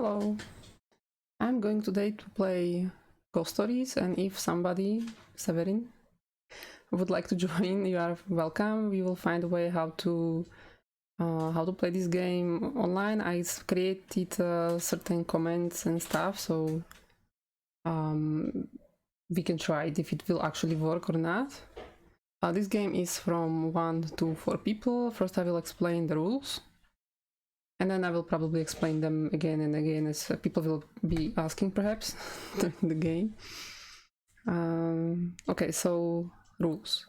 Hello, I'm going today to play Ghost Stories, and if somebody, Severin, would like to join, you are welcome. We will find a way how to play this game online. I created certain comments and stuff, so we can try it if it will actually work or not. This game is from 1 to 4 people. First I will explain the rules, and then I will probably explain them again and again as people will be asking perhaps during the game. Okay, so rules.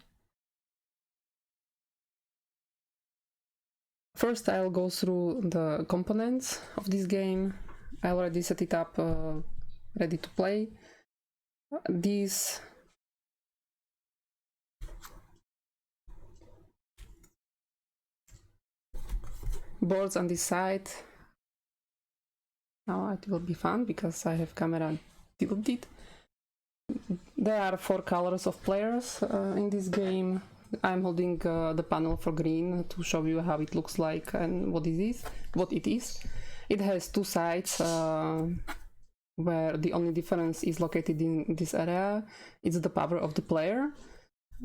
First I'll go through the components of this game. I already set it up ready to play. These boards on this side, now it will be fun because I have camera tilted. There are 4 colors of players in this game. I'm holding the panel for green to show you how it looks like and what it is. It has 2 sides where the only difference is located in this area. It's the power of the player.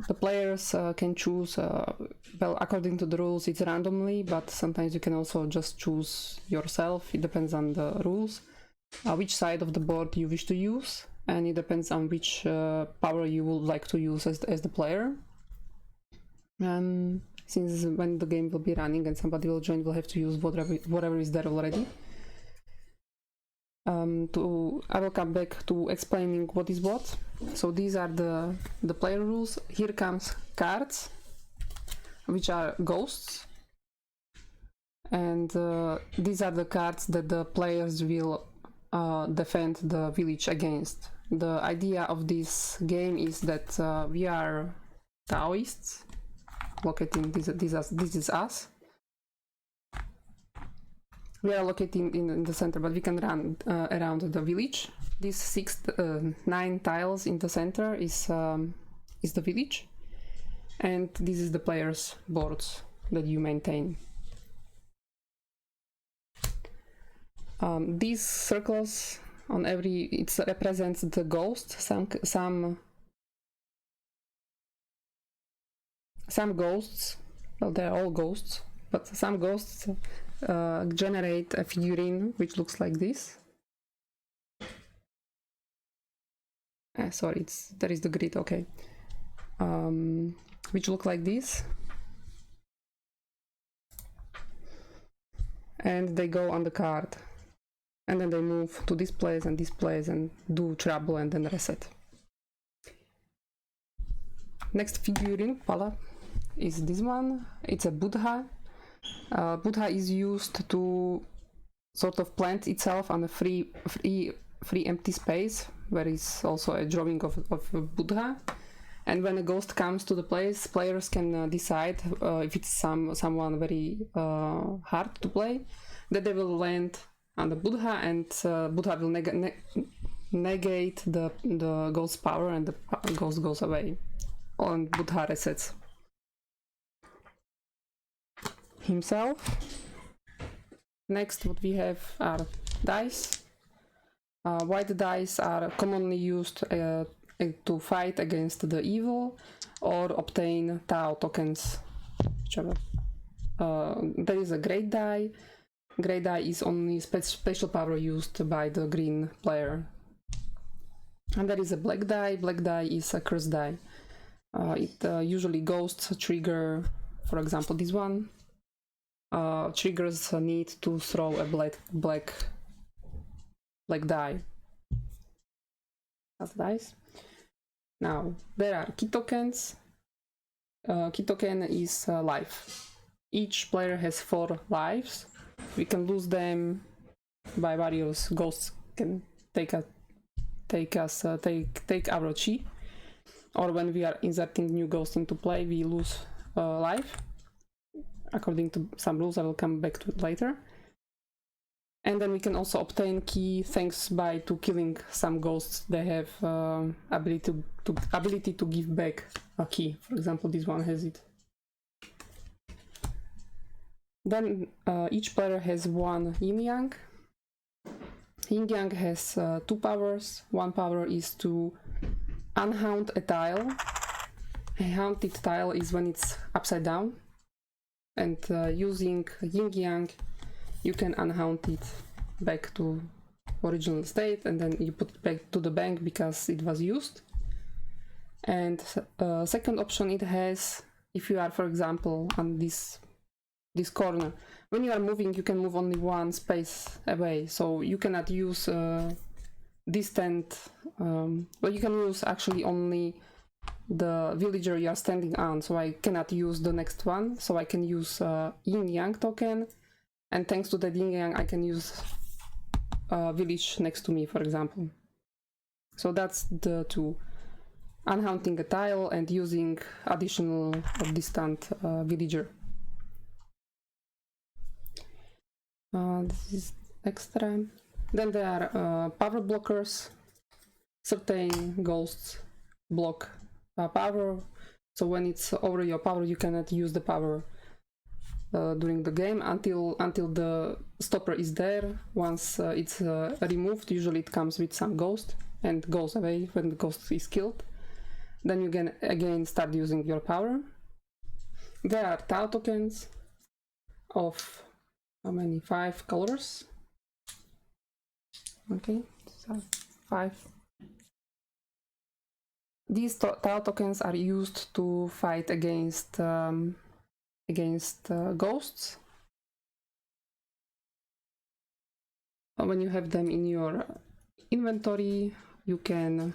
The players can choose, well, according to the rules it's randomly, but sometimes you can also just choose yourself. It depends on the rules, which side of the board you wish to use, and it depends on which power you would like to use as the player. Since when the game will be running and somebody will join, we'll have to use whatever is there already. I will come back to explaining what is what. So these are the player rules. Here comes cards, which are ghosts, and these are the cards that the players will defend the village against. The idea of this game is that we are Taoists. Locating this is us. We are located in the center, but we can run around the village. These 9 tiles in the center is the village, and this is the players' boards that you maintain. These circles on it represents the ghost. Some ghosts, well, they're all ghosts, but some ghosts generate a figurine which looks like this. Sorry, there is the grid, okay. Which look like this. And they go on the card. And then they move to this place and do trouble and then reset. Next figurine, Pala, is this one. It's a Buddha. Buddha is used to sort of plant itself on a free empty space where is also a drawing of Buddha. And when a ghost comes to the place, players can decide if it's someone very hard to play, that they will land on the Buddha, and Buddha will negate the ghost's power, and the ghost goes away. And Buddha resets himself. Next, what we have are dice. White dice are commonly used to fight against the evil or obtain Tao tokens, whichever. There is a great die. Great die is only special power used by the green player. And there is a black die. Black die is a curse die. It usually ghosts trigger, for example, this one. Triggers need to throw a black die. That's dice. Now, there are key tokens. Key token is life. Each player has 4 lives. We can lose them by various ghosts can take our chi, or when we are inserting new ghosts into play, we lose life. According to some rules, I will come back to it later. And then we can also obtain key thanks to killing some ghosts. They have ability to give back a key. For example, this one has it. Then each player has 1 yin yang. Yin Yang has two powers. One power is to unhaunt a tile. A haunted tile is when it's upside down, and using Yin Yang you can unhaunt it back to original state, and then you put it back to the bank because it was used. And second option it has, if you are, for example, on this corner, when you are moving you can move only one space away, so you cannot use distant, well, you can use actually only the villager you are standing on, so I cannot use the next one, so I can use Yin Yang token, and thanks to that Yin Yang I can use a village next to me, for example. So that's the two: unhaunting a tile and using additional distant villager. This is extra. Then there are power blockers. Certain ghosts block power, so when it's over your power you cannot use the power during the game until the stopper is there. Once it's removed, usually it comes with some ghost and goes away when the ghost is killed. Then you can again start using your power. There are Tau tokens of how many? 5 colors. Okay, so 5. These Tau tokens are used to fight against ghosts. When you have them in your inventory, you can,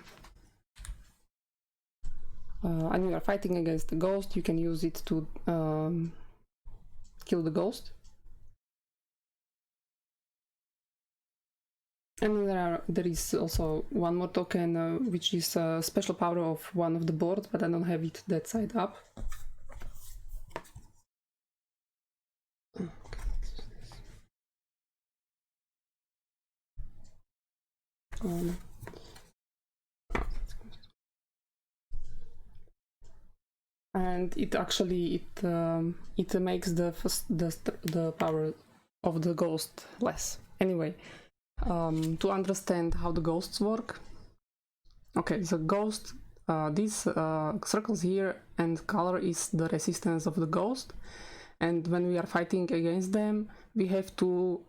and you are fighting against the ghost, you can use it to kill the ghost. And there is also one more token, which is a special power of one of the board, but I don't have it that side up. And it actually it makes the power of the ghost less. Anyway, to understand how the ghosts work. Okay, the ghost, these circles here and color is the resistance of the ghost, and when we are fighting against them we have to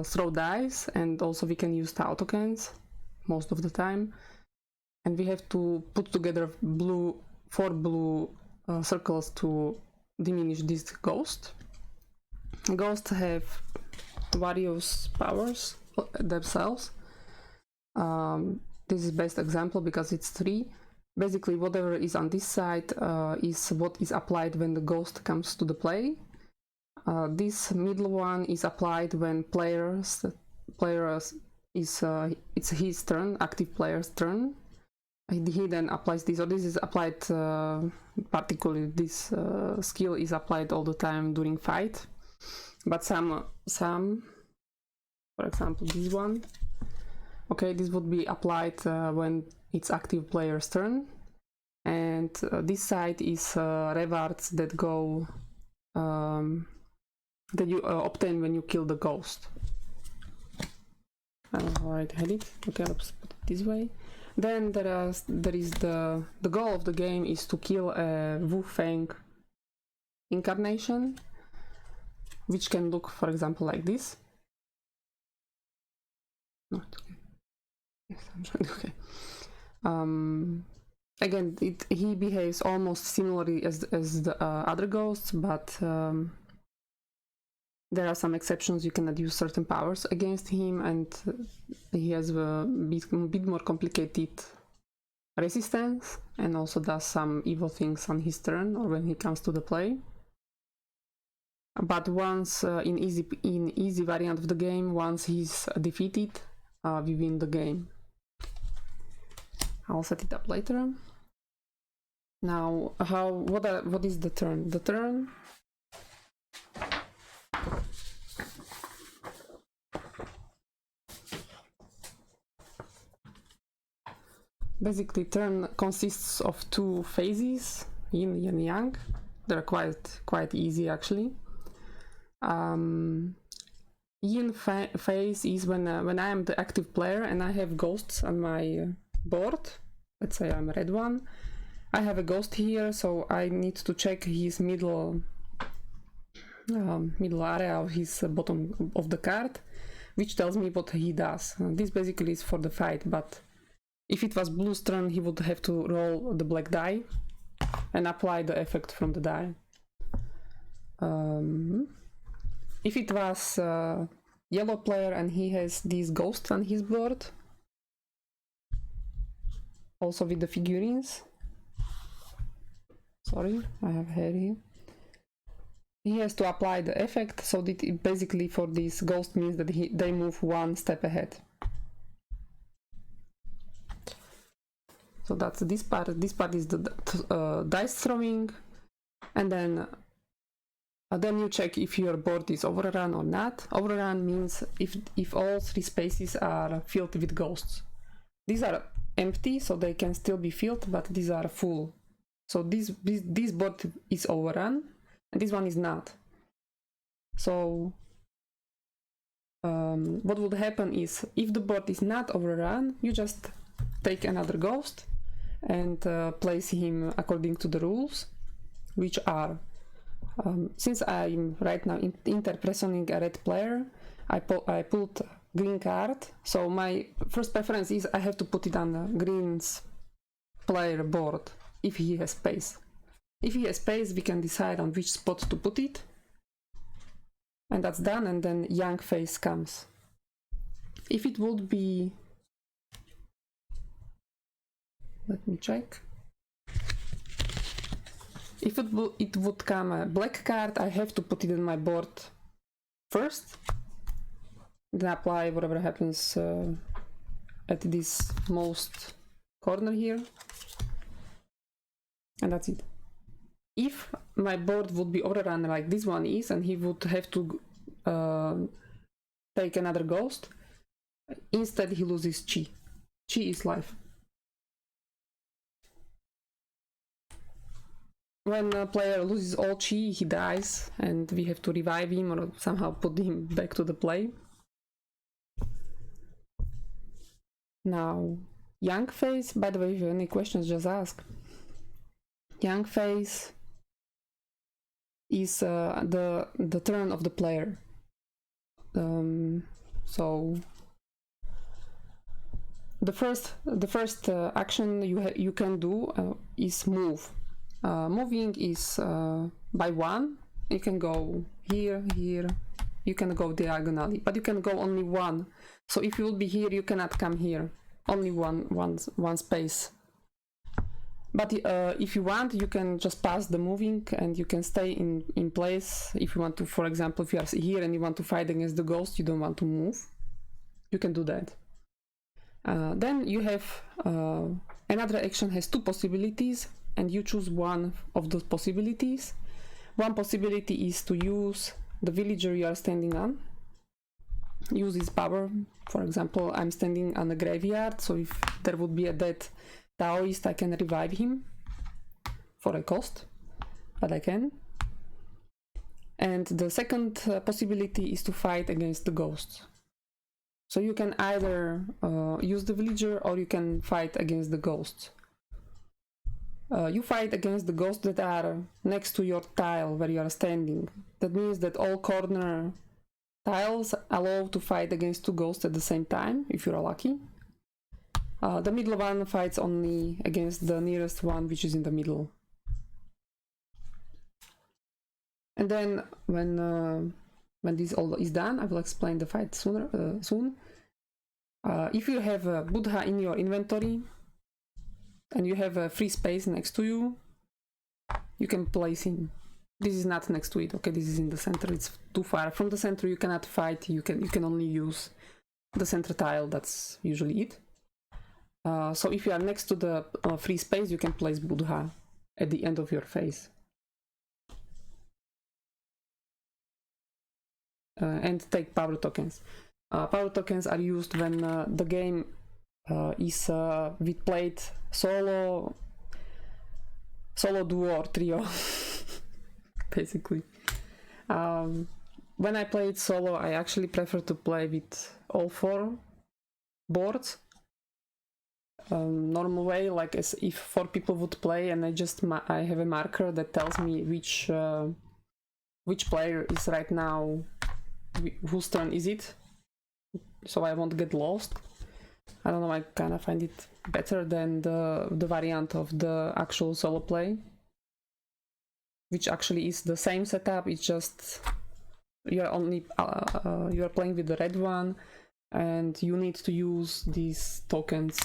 throw dice, and also we can use Tau tokens most of the time, and we have to put together 4 blue circles to diminish this ghost. Ghosts have various powers themselves. This is best example because it's 3. Basically whatever is on this side is what is applied when the ghost comes to the play. This middle one is applied when it's his turn, active player's turn. He then applies this, or this is applied, particularly this skill is applied all the time during fight. But some, for example this one, okay, this would be applied when it's active player's turn. And this side is rewards that go, that you obtain when you kill the ghost. I don't know how I had it. Okay, let's put it this way. Then there is the goal of the game is to kill a Wu Feng incarnation, which can look, for example, like this. Not okay. Yes, I'm trying. Okay. Again, he behaves almost similarly as the other ghosts, but there are some exceptions. You cannot use certain powers against him, and he has a bit more complicated resistance, and also does some evil things on his turn or when he comes to the play. But once in easy variant of the game, once he's defeated, we win the game. I'll set it up later. Now, what is the turn? The turn. Basically, turn consists of 2 phases, yin and yang. They're quite easy actually. EN phase is when I am the active player and I have ghosts on my board. Let's say I'm a red one. I have a ghost here, so I need to check his middle area of his bottom of the card, which tells me what he does. This basically is for the fight, but if it was blue's turn, he would have to roll the black die and apply the effect from the die. If it was yellow player and he has these ghosts on his board, also with the figurines. Sorry, I have hair here. He has to apply the effect, so that it basically for this ghost means that they move one step ahead. So that's this part. This part is the dice throwing, and then you check if your board is overrun or not. Overrun means if all 3 spaces are filled with ghosts. These are empty, so they can still be filled, but these are full. So this board is overrun, and this one is not. So what would happen is, if the board is not overrun, you just take another ghost and place him according to the rules, which are, since I'm right now interpreting a red player, I put green card, so my first preference is I have to put it on the green's player board if he has space. If he has space, we can decide on which spot to put it, and that's done, and then young phase comes. If it would be, let me check. If it would come a black card, I have to put it in my board first, then apply whatever happens at this most corner here, and that's it. If my board would be overrun like this one is, and he would have to take another ghost, instead he loses chi. Chi is life. When a player loses all chi, he dies, and we have to revive him or somehow put him back to the play. Now, young phase, by the way, if you have any questions, just ask. Young phase is the turn of the player. So the first action you can do is move. Moving is by 1. You can go here, here. You can go diagonally, but you can go only 1. So if you will be here, you cannot come here. Only one space. But if you want, you can just pass the moving and you can stay in place. If you want to, for example, if you are here and you want to fight against the ghost, you don't want to move, you can do that. Then you have another action has 2 possibilities, and you choose one of those possibilities. One possibility is to use the villager you are standing on. Use his power. For example, I'm standing on a graveyard, so if there would be a dead Taoist, I can revive him for a cost, but I can. And the second possibility is to fight against the ghosts. So you can either use the villager or you can fight against the ghosts. You fight against the ghosts that are next to your tile where you are standing. That means that all corner tiles allow to fight against 2 ghosts at the same time, if you're lucky. The middle one fights only against the nearest one, which is in the middle. And then when this all is done, I will explain the fight soon. If you have a Buddha in your inventory and you have a free space next to you, you can place him. This is not next to it, okay? This is in the center. It's too far from the center. You cannot fight. You can only use the center tile. That's usually it. So if you are next to the free space, you can place Buddha at the end of your phase. And take power tokens. Power tokens are used when the game is with played solo, duo, or trio, basically. when I play it solo, I actually prefer to play with all 4 boards. Normal way, like as if 4 people would play, and I have a marker that tells me which player is right now, whose turn is it, so I won't get lost. I don't know, I kind of find it better than the variant of the actual solo play, which actually is the same setup. It's just you're playing with the red one, and you need to use these tokens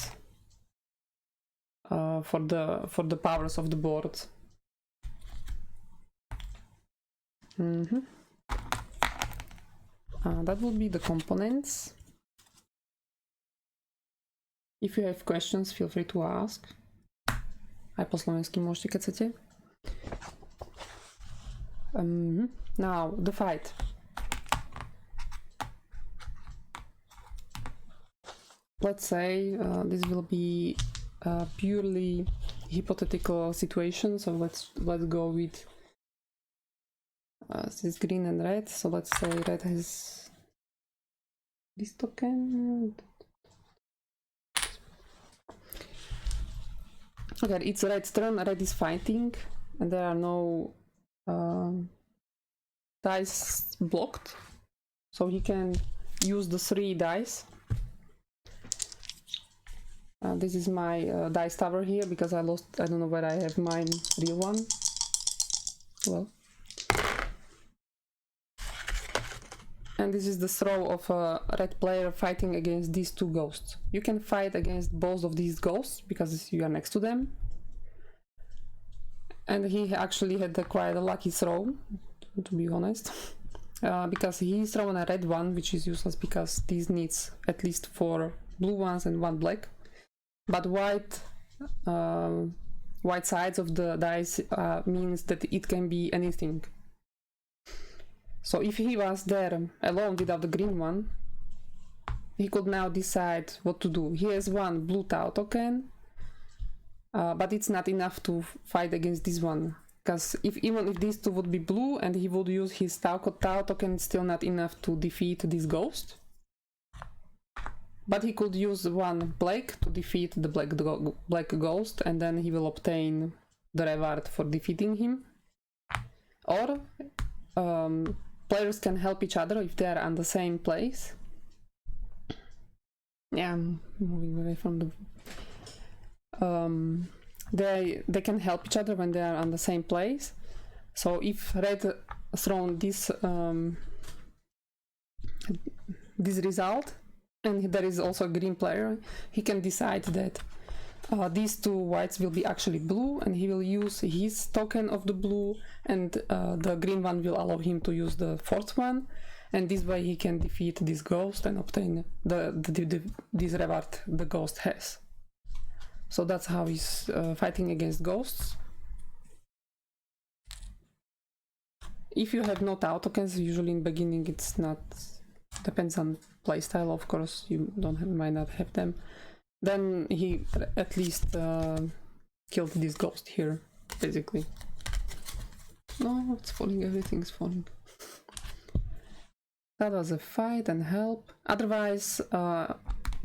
for the powers of the board. That will be the components. If you have questions, feel free to ask. Aj po slovensky môžete, keď chcete. Now, the fight. Let's say this will be a purely hypothetical situation, so let's go with this green and red. So let's say red has this token. Okay, it's red's turn. Red is fighting, and there are no dice blocked, so he can use the 3 dice. This is my dice tower here, because I don't know where I have my real one. Well. And this is the throw of a red player fighting against these 2 ghosts. You can fight against both of these ghosts because you are next to them. And he actually had quite a lucky throw, to be honest. Because he's thrown a red one, which is useless because these needs at least 4 blue ones and 1 black. But white sides of the dice means that it can be anything. So if he was there alone without the green one, he could now decide what to do. He has 1 blue Tau token, but it's not enough to fight against this one. Because even if these 2 would be blue and he would use his Tau token, it's still not enough to defeat this ghost. But he could use 1 black to defeat the black ghost, and then he will obtain the reward for defeating him. Or players can help each other if they are on the same place. Yeah, I'm moving away from the... They can help each other when they are on the same place. So if red thrown this result, and there is also a green player, he can decide that these 2 whites will be actually blue, and he will use his token of the blue, and the green one will allow him to use the 4th one, and this way he can defeat this ghost and obtain this reward the ghost has. So that's how he's fighting against ghosts. If you have no Tau tokens, usually in the beginning it's not, depends on playstyle, of course, you might not have them. Then he at least killed this ghost here, basically. No, it's falling, everything's falling. That was a fight and help. Otherwise,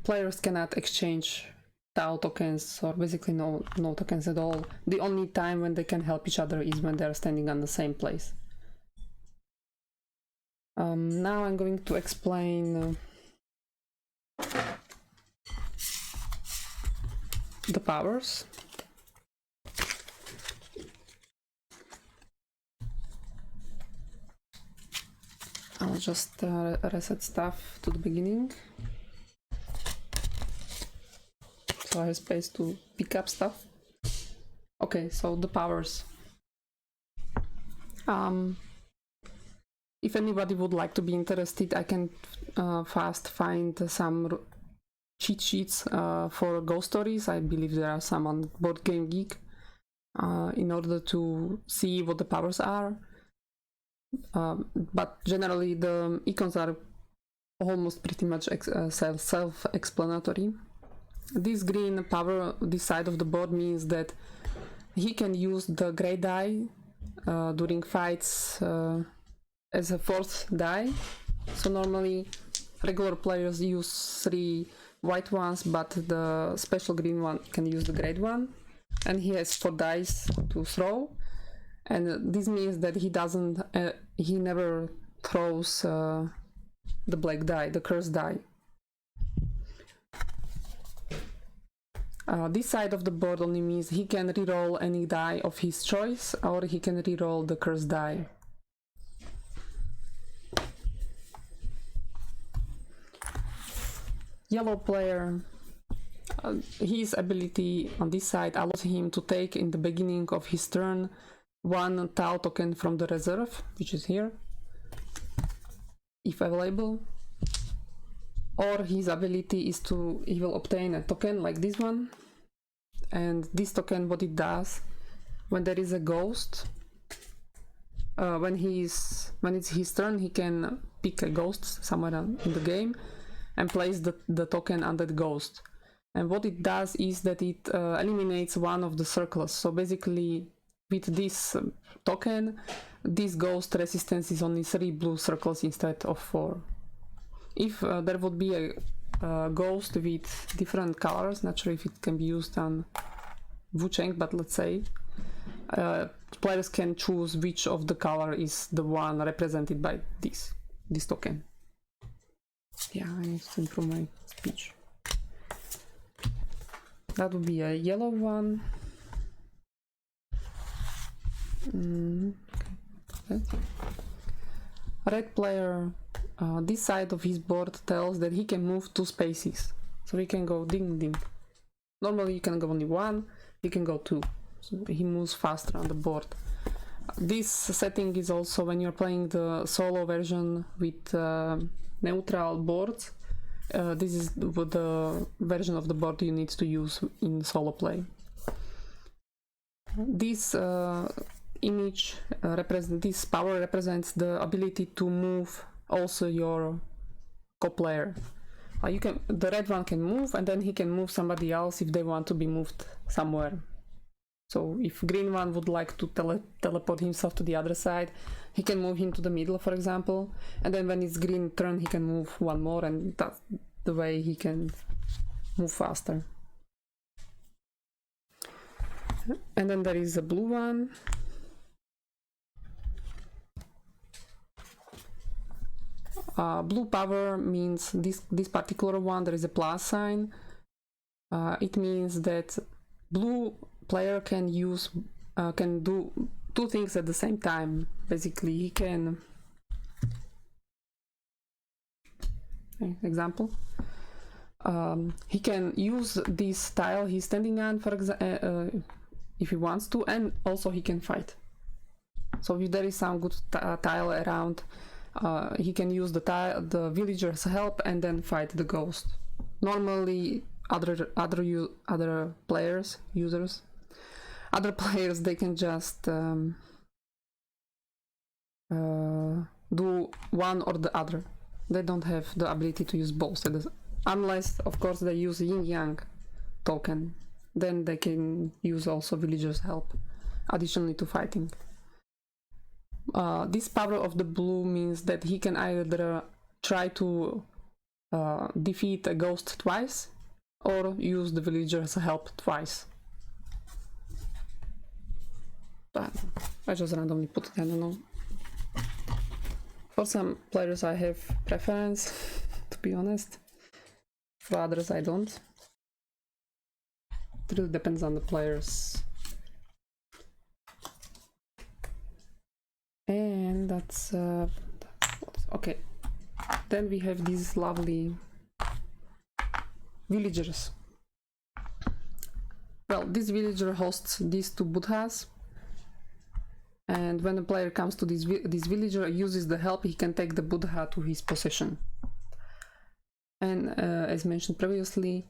players cannot exchange Tau tokens, or basically no tokens at all. The only time when they can help each other is when they're standing on the same place. Now I'm going to explain the powers. I'll just reset stuff to the beginning, so I have space to pick up stuff. Okay, so the powers. If anybody would like to be interested, I can fast find some cheat sheets for ghost stories. I believe there are some on Board Game Geek in order to see what the powers are. But generally the icons are almost pretty much self-explanatory. This green power, this side of the board, means that he can use the grey die during fights as a 4th die. So normally regular players use 3 white ones, but the special green one can use the grade one, and he has 4 dice to throw, and this means that he never throws the black die, the cursed die. This side of the board only means he can reroll any die of his choice, or he can reroll the cursed die. Yellow player, his ability on this side allows him to take in the beginning of his turn 1 tile token from the reserve, which is here, if available. Or his ability is he will obtain a token like this one, and this token, what it does, when there is a ghost, when it's his turn, he can pick a ghost somewhere in the game and place the token under the ghost. And what it does is that it eliminates one of the circles. So basically, with this token, this ghost resistance is only 3 blue circles instead of 4. If there would be a ghost with different colors, not sure if it can be used on Wucheng, but let's say, players can choose which of the color is the one represented by this token. Yeah, I need to improve my speech. That would be a yellow one. Okay. Red player, this side of his board tells that he can move 2 spaces. So he can go ding ding. Normally you can go only 1, he can go 2. So he moves faster on the board. This setting is also when you're playing the solo version with neutral boards. This is the version of the board you need to use in solo play. This image this power represents the ability to move also your co-player. The red one can move, and then he can move somebody else if they want to be moved somewhere. So if green one would like to teleport himself to the other side, he can move him to the middle, for example, and then when it's green turn he can move 1 more, and that's the way he can move faster. And then there is a blue one. Blue power means this particular one, there is a plus sign. It means that blue player can do 2 things at the same time. Basically, he can example. He can use this tile he's standing on, for example, if he wants to, and also he can fight. So if there is some good tile around, he can use the villager's help and then fight the ghost. Normally, other players, they can just do one or the other. They don't have the ability to use both, unless, of course, they use Yin Yang token. Then they can use also villager's help, additionally to fighting. This power of the blue means that he can either try to defeat a ghost twice, or use the villager's help twice. But I just randomly put it, I don't know. For some players I have preference, to be honest. For others I don't. It really depends on the players. And that's okay. Then we have these lovely villagers. Well, this villager hosts these 2 Buddhas, and when a player comes to this villager, uses the help, he can take the Buddha to his possession. And as mentioned previously,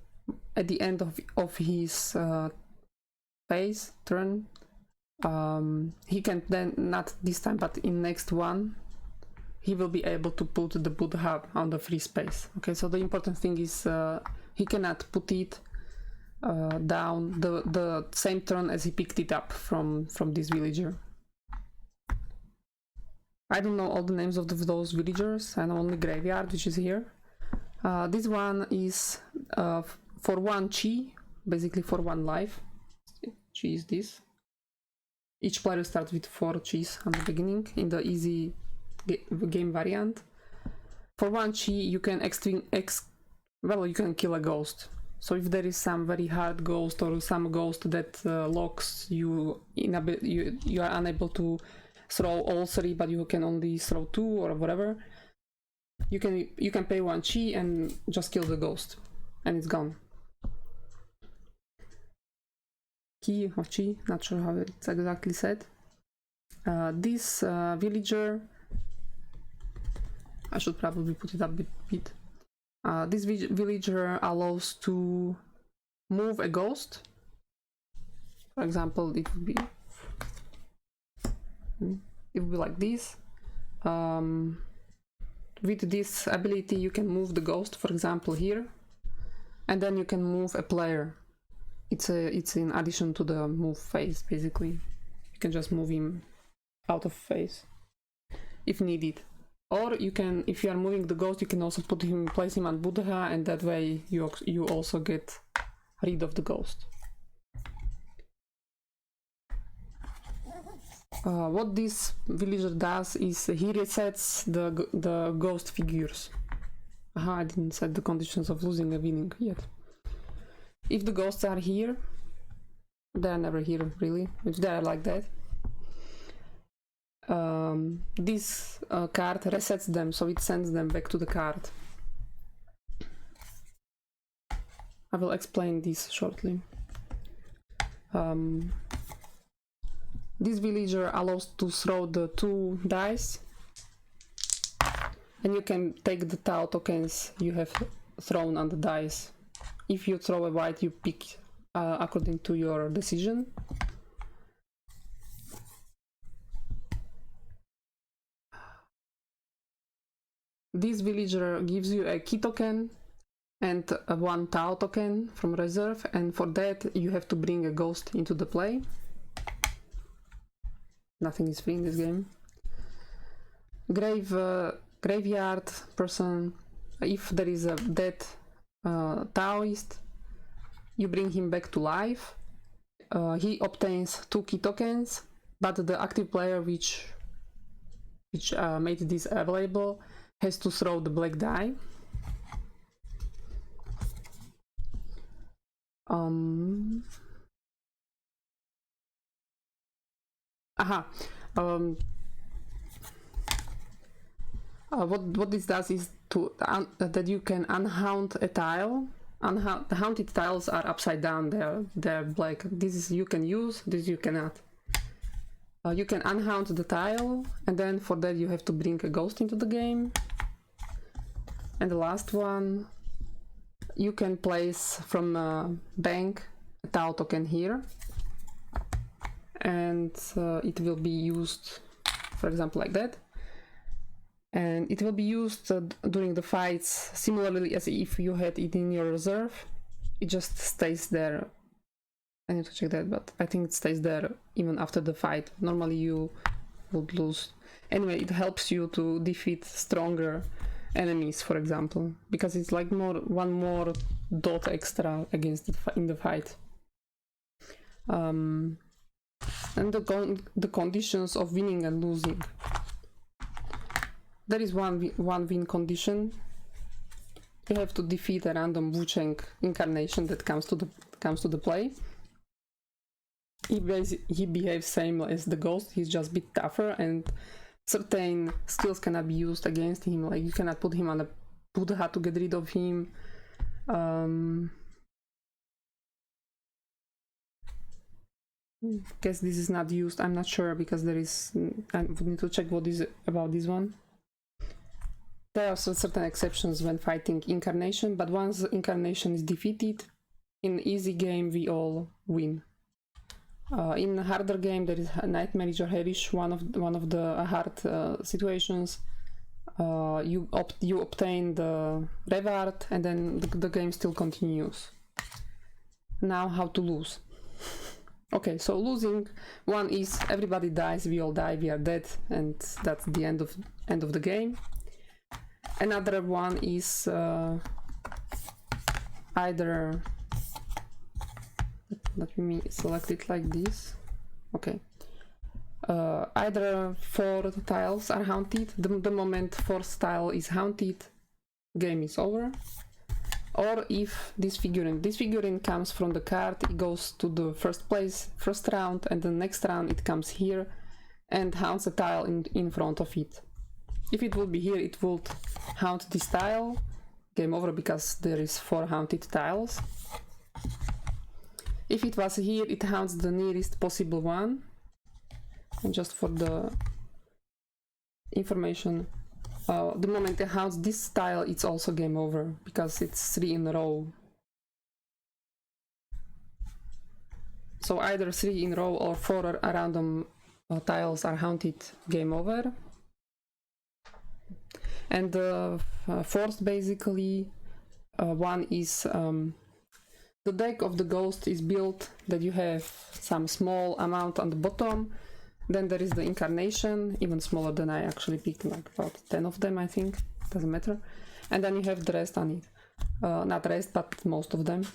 at the end of his phase, turn, he can then, not this time, but in next one, he will be able to put the Buddha on the free space. Okay, so the important thing is he cannot put it down the same turn as he picked it up from this villager. I don't know all the names of those villagers. I know only Graveyard, which is here. This one is for 1 chi, basically for 1 life. Chi is this. Each player starts with 4 chis at the beginning in the easy game variant. For 1 chi, you can you can kill a ghost. So if there is some very hard ghost or some ghost that locks you, you are unable to throw all 3, but you can only throw 2 or whatever. You can pay 1 chi and just kill the ghost, and it's gone. Ki or chi, not sure how it's exactly said. This villager, I should probably put it up a bit. This villager allows to move a ghost. For example, it would be like this. With this ability, you can move the ghost, for example, here, and then you can move a player. It's in addition to the move phase, basically. You can just move him out of phase if needed. Or you can, if you are moving the ghost, you can also place him on Buddha, and that way you also get rid of the ghost. What this villager does is he resets the ghost figures. I didn't set the conditions of losing and winning yet. If the ghosts are here, they are never here really, if they are like that. This card resets them, so it sends them back to the card. I will explain this shortly. This villager allows to throw the 2 dice, and you can take the Tau tokens you have thrown on the dice. If you throw a white, you pick according to your decision. This villager gives you a key token and 1 Tau token from reserve, and for that you have to bring a ghost into the play. Nothing is free in this game. Graveyard person, if there is a dead Taoist, you bring him back to life. He obtains 2 key tokens, but the active player which made this available has to throw the black die. What this does is that you can unhaunt a tile. The haunted tiles are upside down. They're black. This you can use. This you cannot. You can unhaunt the tile, and then for that you have to bring a ghost into the game. And the last one, you can place from a bank a Tau token here, and it will be used, for example, like that. And it will be used during the fights similarly as if you had it in your reserve. It just stays there. I need to check that, but I think it stays there even after the fight. Normally you would lose. Anyway, it helps you to defeat stronger enemies, for example, because it's like one more dot extra against in the fight. And the conditions of winning and losing. There is one win condition. You have to defeat a random Wucheng incarnation that comes to the play. He behaves same as the ghost. He's just a bit tougher, and certain skills cannot be used against him. Like you cannot put him on a Buddha to get rid of him. Guess this is not used. I'm not sure because there is. I would need to check what is about this one. There are certain exceptions when fighting incarnation, but once incarnation is defeated, in easy game we all win. In harder game there is Nightmarish or Hellish, one of the hard situations. You obtain the reward, and then the game still continues. Now how to lose. Okay, so losing one is everybody dies, we all die, we are dead, and that's the end of the game. Another one is either, let me select it like this. Okay. Either 4 tiles are haunted. The moment 4th tile is haunted, game is over. Or if this figurine comes from the card, it goes to the first round, and the next round it comes here and haunts a tile in front of it. If it would be here, it would haunt this tile. Game over, because there is 4 haunted tiles. If it was here, it haunts the nearest possible one. And just for the information, the moment it haunts this tile, it's also game over, because it's 3 in a row. So either 3 in a row or 4 random tiles are haunted, game over. And the fourth, basically, one is the deck of the ghost is built that you have some small amount on the bottom. Then there is the incarnation, even smaller than I actually picked, like about 10 of them, I think, doesn't matter. And then you have the rest on it. Not rest, but most of them.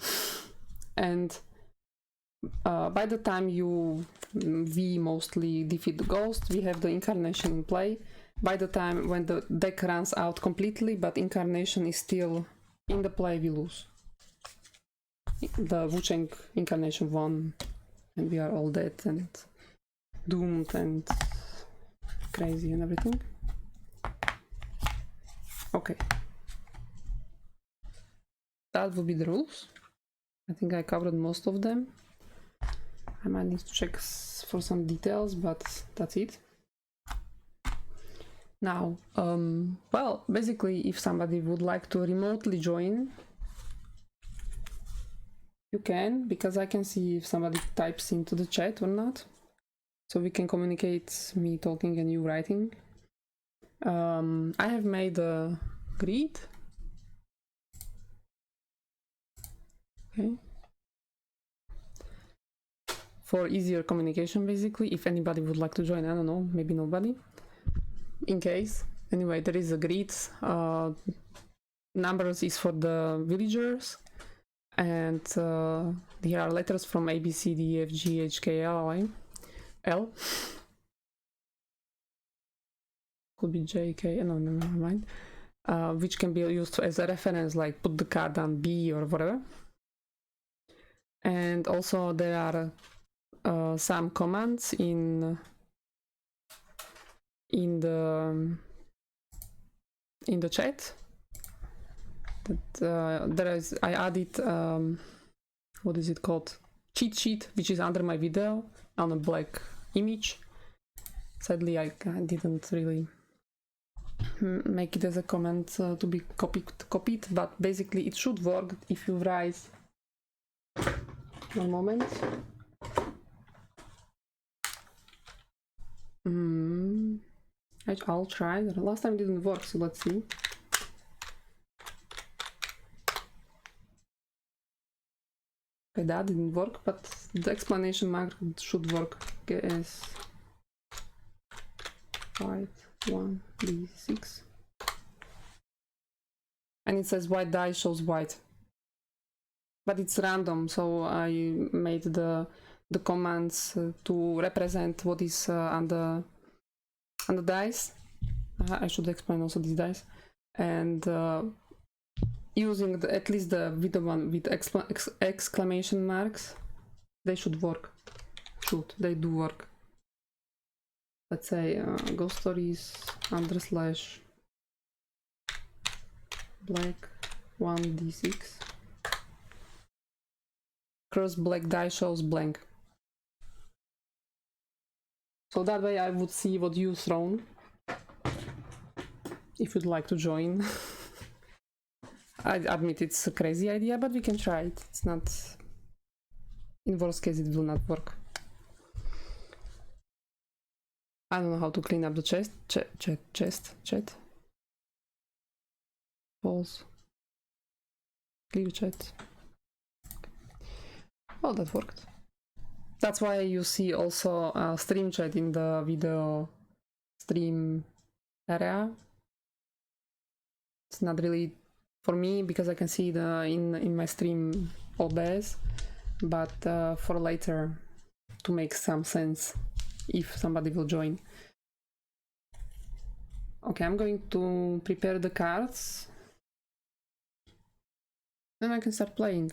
And by the time we mostly defeat the ghost, we have the incarnation in play. By the time when the deck runs out completely, but incarnation is still in the play, we lose. The Wucheng incarnation won, and we are all dead and doomed and crazy and everything. Okay. That would be the rules. I think I covered most of them. I might need to check for some details, but that's it. Now, well, basically, if somebody would like to remotely join, you can, because I can see if somebody types into the chat or not. So we can communicate, me talking and you writing. I have made a grid. Okay. For easier communication, basically, if anybody would like to join, I don't know, maybe nobody. In case. Anyway, there is a grid. Numbers is for the villagers. And here are letters from A, B, C, D, E, F, G, H, K, L, I. L. Could be J, K, no, never mind. Which can be used as a reference, like put the card on B or whatever. And also there are some commands in the chat. That I added what is it called? Cheat sheet, which is under my video on a black image. Sadly, I didn't really make it as a comment to be copied, but basically it should work if you write. One moment. I'll try. Last time it didn't work, so let's see. Okay, that didn't work, but the exclamation mark should work. Guess 5, 1, D6. And it says white die shows white. But it's random, so I made the commands to represent what is on the dice. I should explain also these dice. And using at least the video one with exclamation marks, they should work. They do work. Let's say ghost stories / black 1d6. Cross black die shows blank. So that way I would see what you thrown. If you'd like to join. I admit it's a crazy idea, but we can try it. It's not... In worst case, it will not work. I don't know how to clean up the chat. Pause. Clear chat. Well, that worked. That's why you see also stream chat in the video stream area. It's not really for me because I can see the in my stream OBS, but for later to make some sense if somebody will join. Okay, I'm going to prepare the cards. Then I can start playing.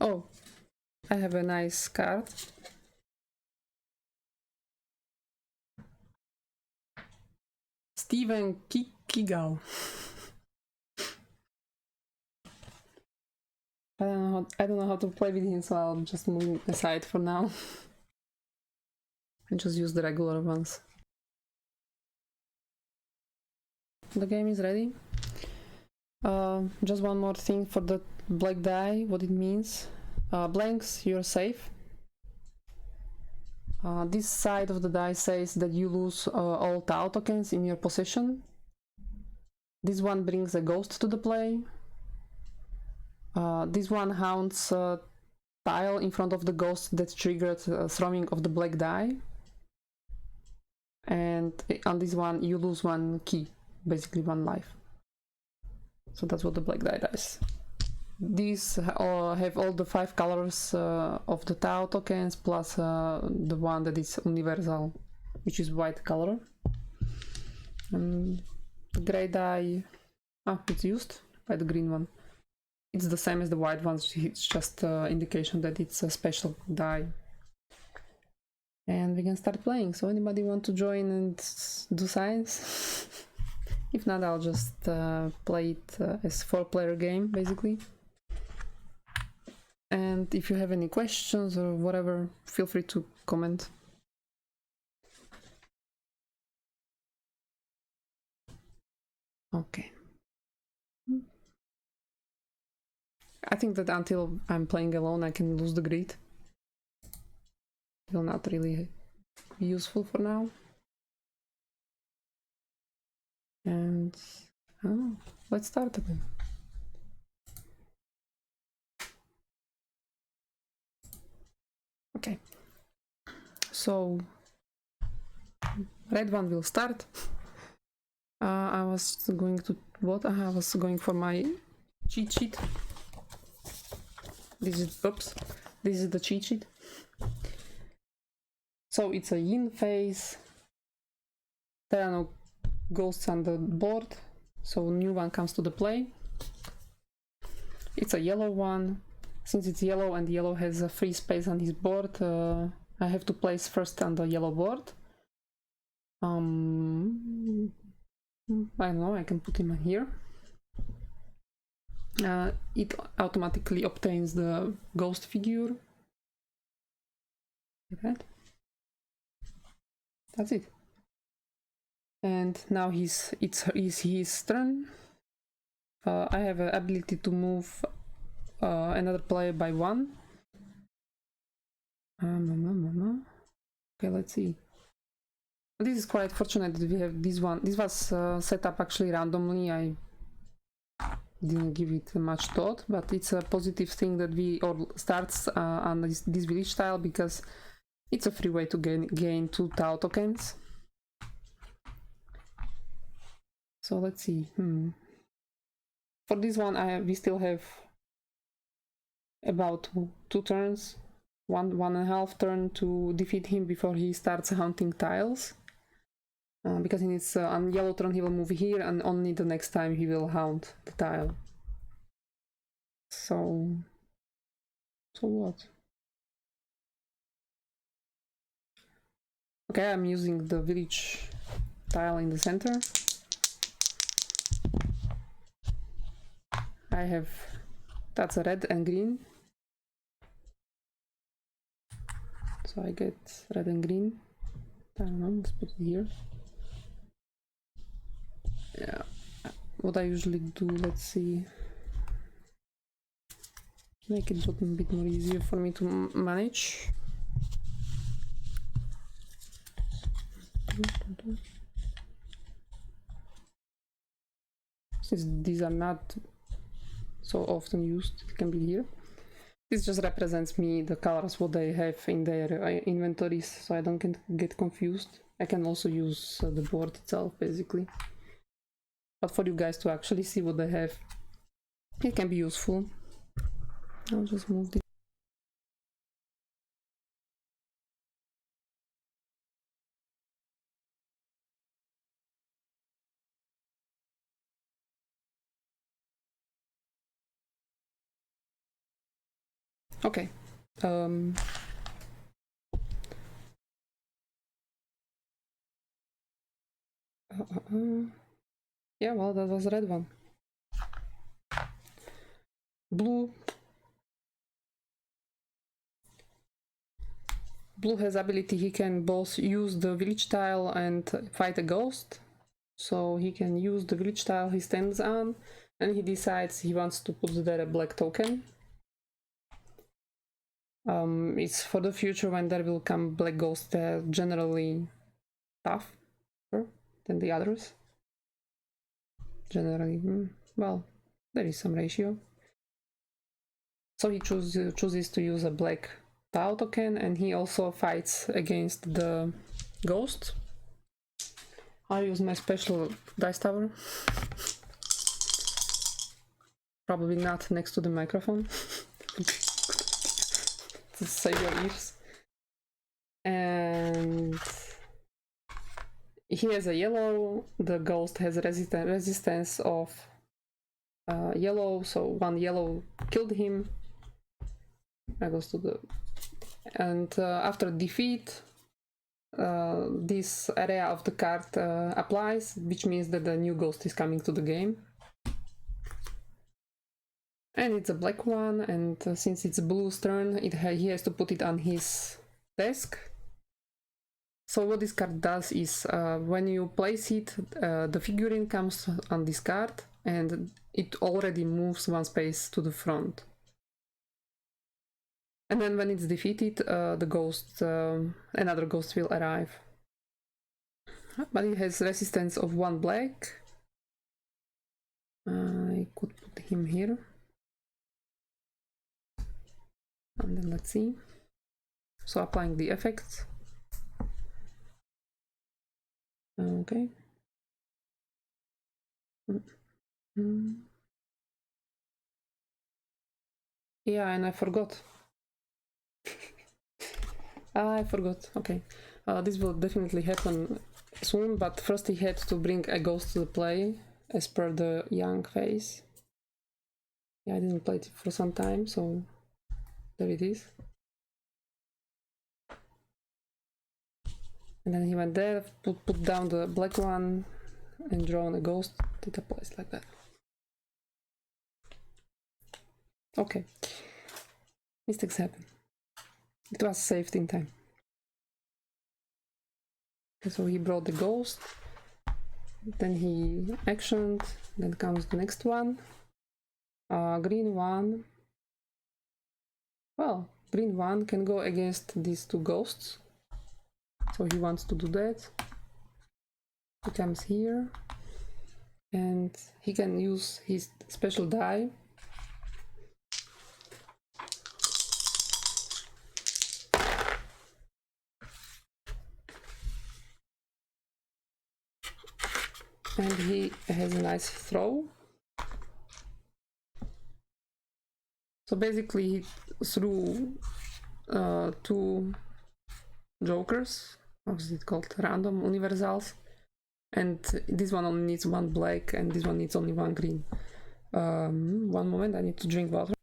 Oh, I have a nice card. Steven Kigal. I don't know how to play with him, so I'll just move aside for now. And just use the regular ones. The game is ready. Just one more thing for the black die, what it means. Blanks, you're safe. This side of the die says that you lose all Tau tokens in your possession. This one brings a ghost to the play. This one haunts a tile in front of the ghost that triggered throwing of the black die. And on this one you lose one key, basically one life. So that's what the black die does. These have all the 5 colors of the Tau tokens plus the one that is universal, which is white color. The gray die, it's used by the green one. It's the same as the white ones, it's just indication that it's a special die. And we can start playing, so anybody want to join and do science? If not, I'll just play it as 4-player game, basically. And if you have any questions or whatever, feel free to comment. Okay. I think that until I'm playing alone, I can lose the grid. It will not really be useful for now. And let's start again. Okay, so red one will start. I was going to what? I was going for my cheat sheet. This is this is the cheat sheet. So it's a yin phase. There are no ghosts on the board, so new one comes to the play. It's a yellow one. Since it's yellow and yellow has a free space on his board, I have to place first on the yellow board. I don't know, I can put him here. It automatically obtains the ghost figure. Like that. That's it. And now it's his turn. I have an ability to move another player by 1. Okay, let's see. This is quite fortunate that we have this one. This was set up actually randomly. I didn't give it much thought, but it's a positive thing that we all starts on this village tile because it's a free way to gain 2 Tau tokens. So let's see. For this one, we still have about 2 turns, 1.5 turn to defeat him before he starts hunting tiles. Because in his on yellow turn he will move here, and only the next time he will hunt the tile. So what? Okay, I'm using the village tile in the center. I have, that's a red and green. So I get red and green. I don't know, let's put it here. Yeah, what I usually do, let's see. Make it a bit more easier for me to manage. Since these are not so often used, it can be here. This just represents me, the colors, what they have in their inventories, so I don't get confused. I can also use the board itself, basically. But for you guys to actually see what they have, it can be useful. I'll just move this. Okay. Yeah, well, that was the red one. Blue has ability, he can both use the village tile and fight a ghost. So he can use the village tile he stands on, and he decides he wants to put there a black token. It's for the future when there will come black ghosts that are generally tougher than the others. Generally, well, there is some ratio. So he chooses to use a black tile token, and he also fights against the ghost. I'll use my special dice tower. Probably not next to the microphone. To save your ears. And he has a yellow. The ghost has resistance of yellow, so one yellow killed him. That goes to the... And after defeat, this area of the card applies, which means that the new ghost is coming to the game. And it's a black one, and since it's Blue's turn, he has to put it on his desk. So what this card does is, when you place it, the figurine comes on this card, and it already moves one space to the front. And then when it's defeated, the ghost, another ghost will arrive. But it has resistance of 1 black. I could put him here. And then let's see. So applying the effects. Okay. Yeah, and I forgot. I forgot. Okay. This will definitely happen soon, but first he had to bring a ghost to the play as per the young phase. Yeah, I didn't play it for some time, so there it is. And then he went there, put down the black one, and drawn a ghost to the place like that. Okay. Mistakes happen. It was saved in time. Okay, so he brought the ghost, then he actioned, then comes the next one. Green one. Well, green one can go against these 2 ghosts. So he wants to do that. He comes here, and he can use his special die. And he has a nice throw. So basically he threw 2 jokers, what is it called, random universals, and this one only needs 1 black and this one needs only 1 green. One moment, I need to drink water.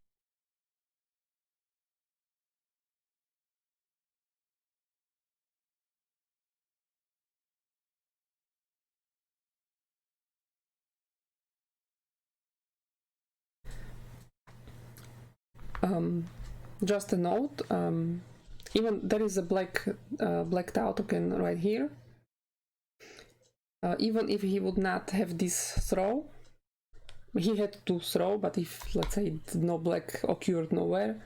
Just a note, even there is a black tile token right here. Even if he would not have this throw, he had to throw, but if, let's say, no black occurred nowhere,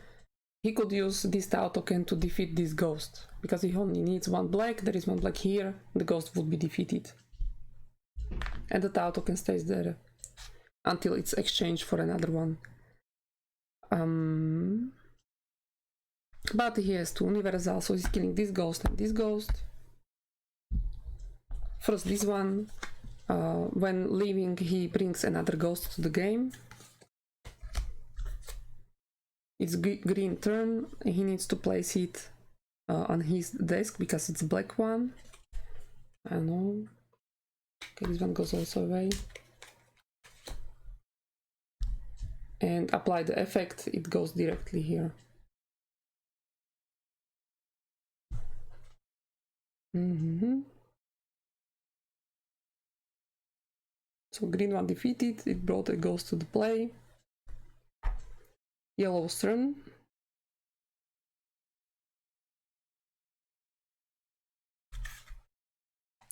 he could use this tile token to defeat this ghost, because he only needs 1 black, there is 1 black here, the ghost would be defeated. And the tile token stays there until it's exchanged for another one. But he has two universal, so he's killing this ghost and this ghost. First this one. When leaving, he brings another ghost to the game. It's green turn. He needs to place it on his desk because it's black one. I know. Okay, this one goes also away. And apply the effect. It goes directly here. So green one defeated. It brought a ghost to the play. Yellow's turn.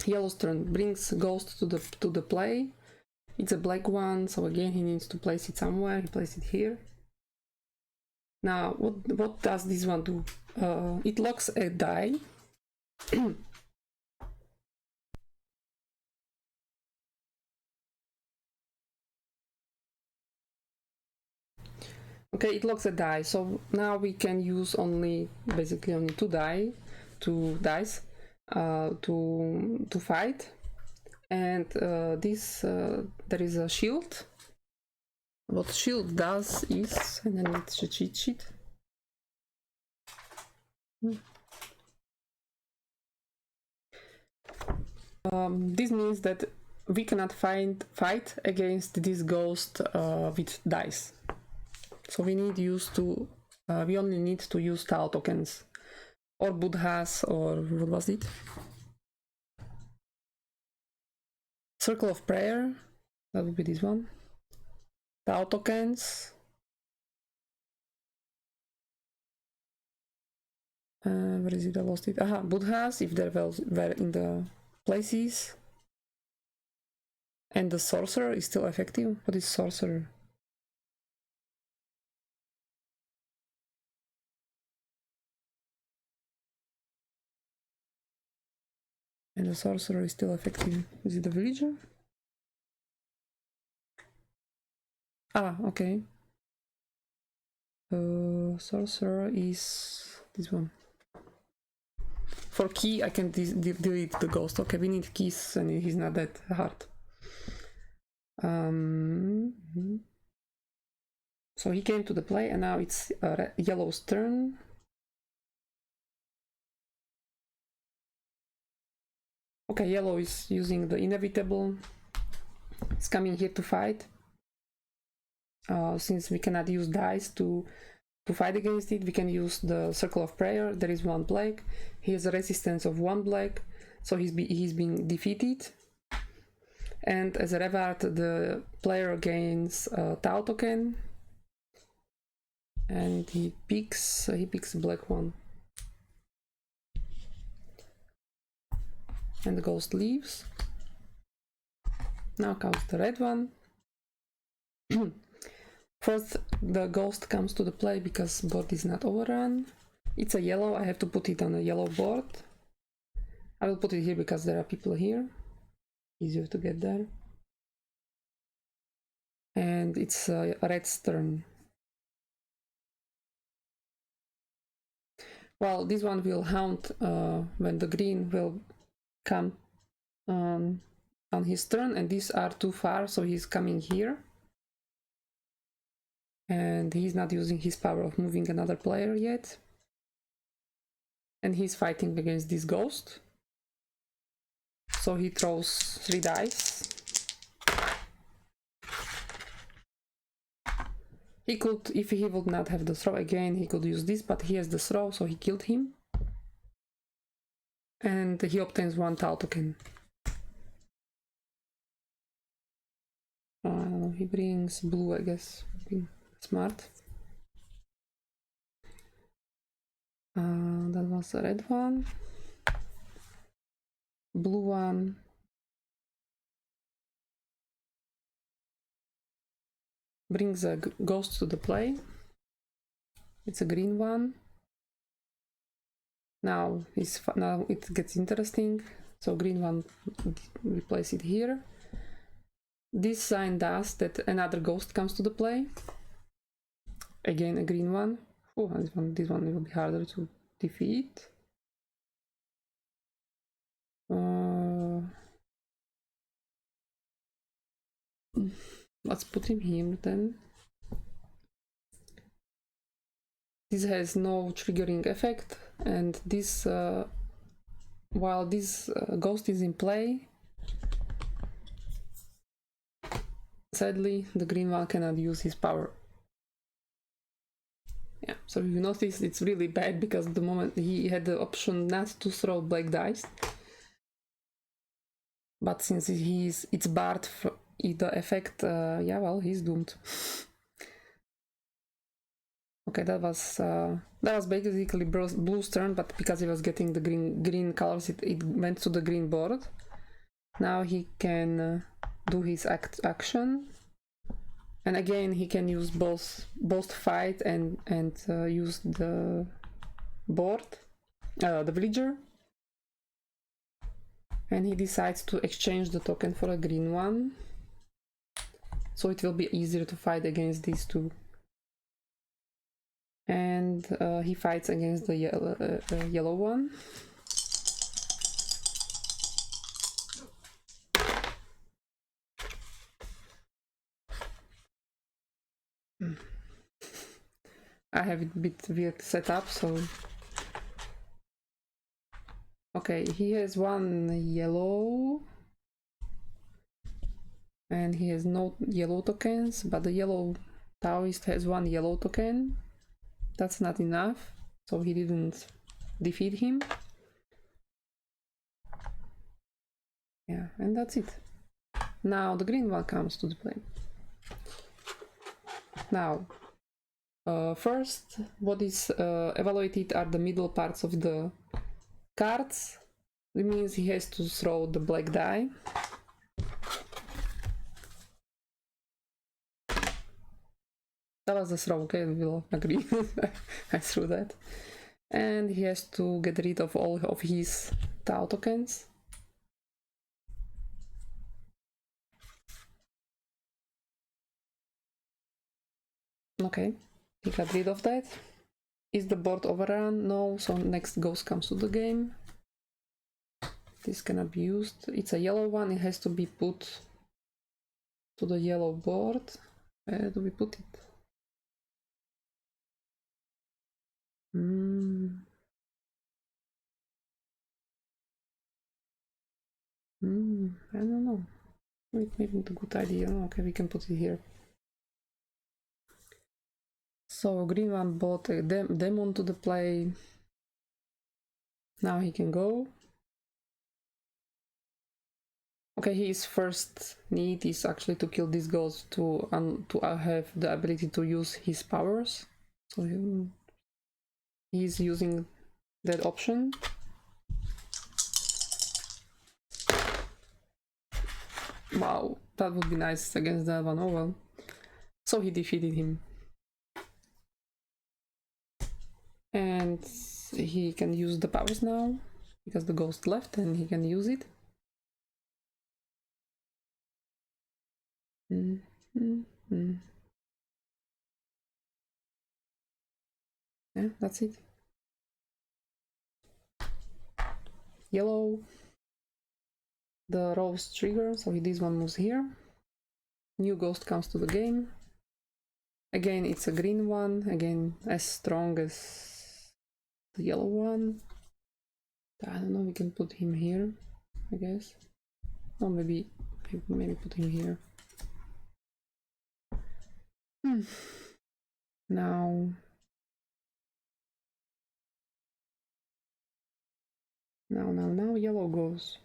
Yellow's turn brings ghost to the play. It's a black one, so again he needs to place it somewhere. He places it here. Now, what does this one do? It locks a die. Okay, it locks a die, so now we can use basically only two dice to fight. And there is a shield. What shield does is, and then it's a cheat sheet. This means that we cannot fight against this ghost with dice. So we only need to use Tau tokens or Buddhas, or what was it? Circle of Prayer, that would be this one. Tau tokens. Where is it? I lost it. Aha, Buddhas, if they were in the places. And the Sorcerer is still effective. What is Sorcerer? And the Sorcerer is still effective. Is it the Villager? Ah, okay. Sorcerer is this one. For key, I can delete the ghost. Okay, we need keys, and he's not that hard. So he came to the play, and now it's Yellow's turn. Okay, Yellow is using the inevitable. It's coming here to fight. Since we cannot use dice to fight against it, we can use the Circle of Prayer. There is one black. He has a resistance of one black, so he's being defeated. And as a reward, the player gains a Tau token, and he picks a black one. And the ghost leaves. Now comes the red one. First, the ghost comes to the play because board is not overrun. It's a yellow, I have to put it on a yellow board. I will put it here because there are people here. Easier to get there. And it's red's turn. Well, this one will haunt when the green will come on his turn, and these are too far, so he's coming here. And he's not using his power of moving another player yet. And he's fighting against this ghost. So he throws 3 dice. He could, if he would not have the throw again, he could use this, but he has the throw, so he killed him. And he obtains 1 Tau token. I don't know, he brings blue, I guess. Smart. That was the red one. Blue one. Brings a ghost to the play. It's a green one. Now it gets interesting. So green one, we place it here. This sign does that another ghost comes to the play. Again, a green one. Oh, this one will be harder to defeat. Let's put him here then. This has no triggering effect, and this while this ghost is in play, sadly the green one cannot use his power. Yeah, so you notice it's really bad because the moment he had the option not to throw black dice, but since it's barred for the effect, yeah, well, he's doomed. Okay, that was basically blue's turn, but because he was getting the green colors, it went to the green board. Now he can do his action, and again he can use both fight and use the board, the villager, and he decides to exchange the token for a green one, so it will be easier to fight against these two. And he fights against the yellow one. I have it a bit weird set up, so... Okay, he has one yellow. And he has no yellow tokens, but the yellow Taoist has one yellow token. That's not enough, so he didn't defeat him. Yeah, and that's it. Now the green one comes to the play. Now, first, what is evaluated are the middle parts of the cards. It means he has to throw the black die. That was the throw, okay, we will agree. I threw that. And he has to get rid of all of his Tau tokens. Okay, he got rid of that. Is the board overrun? No, so next ghost comes to the game. This cannot be used. It's a yellow one, it has to be put to the yellow board. Where do we put it? I don't know. Maybe not a good idea. Okay, we can put it here. So green one bought a demon to the play. Now he can go. Okay, his first need is actually to kill this ghost to have the ability to use his powers. So he's using that option. Wow, that would be nice against that one. Oh well. So he defeated him. And he can use the powers now, because the ghost left and he can use it. Yeah, that's it. Yellow. The rose trigger, so this one moves here. New ghost comes to the game. Again, it's a green one, again as strong as the yellow one. I don't know, we can put him here, I guess. Oh, maybe put him here. Now yellow goes.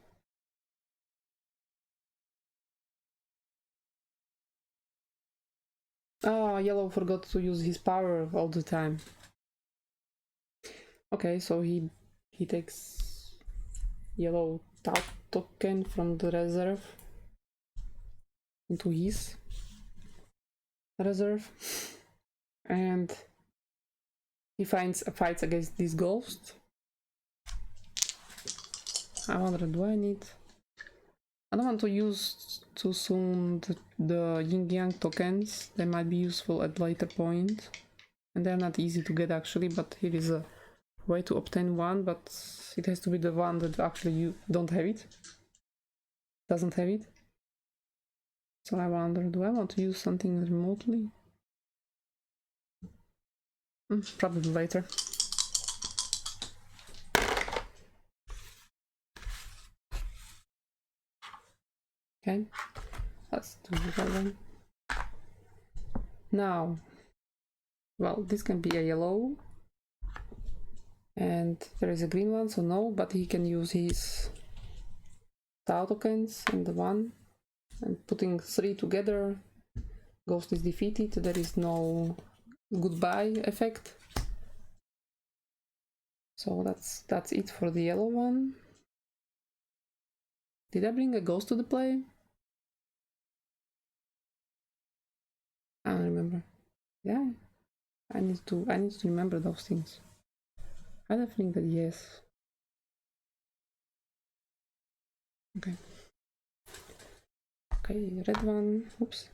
Oh, yellow forgot to use his power all the time. Okay, so he takes yellow Tau token from the reserve into his reserve, and he fights against this ghost. I wonder, do I need... I don't want to use too soon the yin yang tokens. They might be useful at later point. And they're not easy to get actually, but here is a way to obtain one, but it has to be the one that actually you don't have it. Doesn't have it. So I wonder, do I want to use something remotely? Probably later. Okay, let's do that one. Now, well, this can be a yellow. And there is a green one, so no, but he can use his tau tokens and the one. And putting 3 together, ghost is defeated, there is no goodbye effect. So that's it for the yellow one. Did I bring a ghost to the play? I don't remember. Yeah, I need to remember those things. I don't think that yes. Okay. Okay, red one. Oops.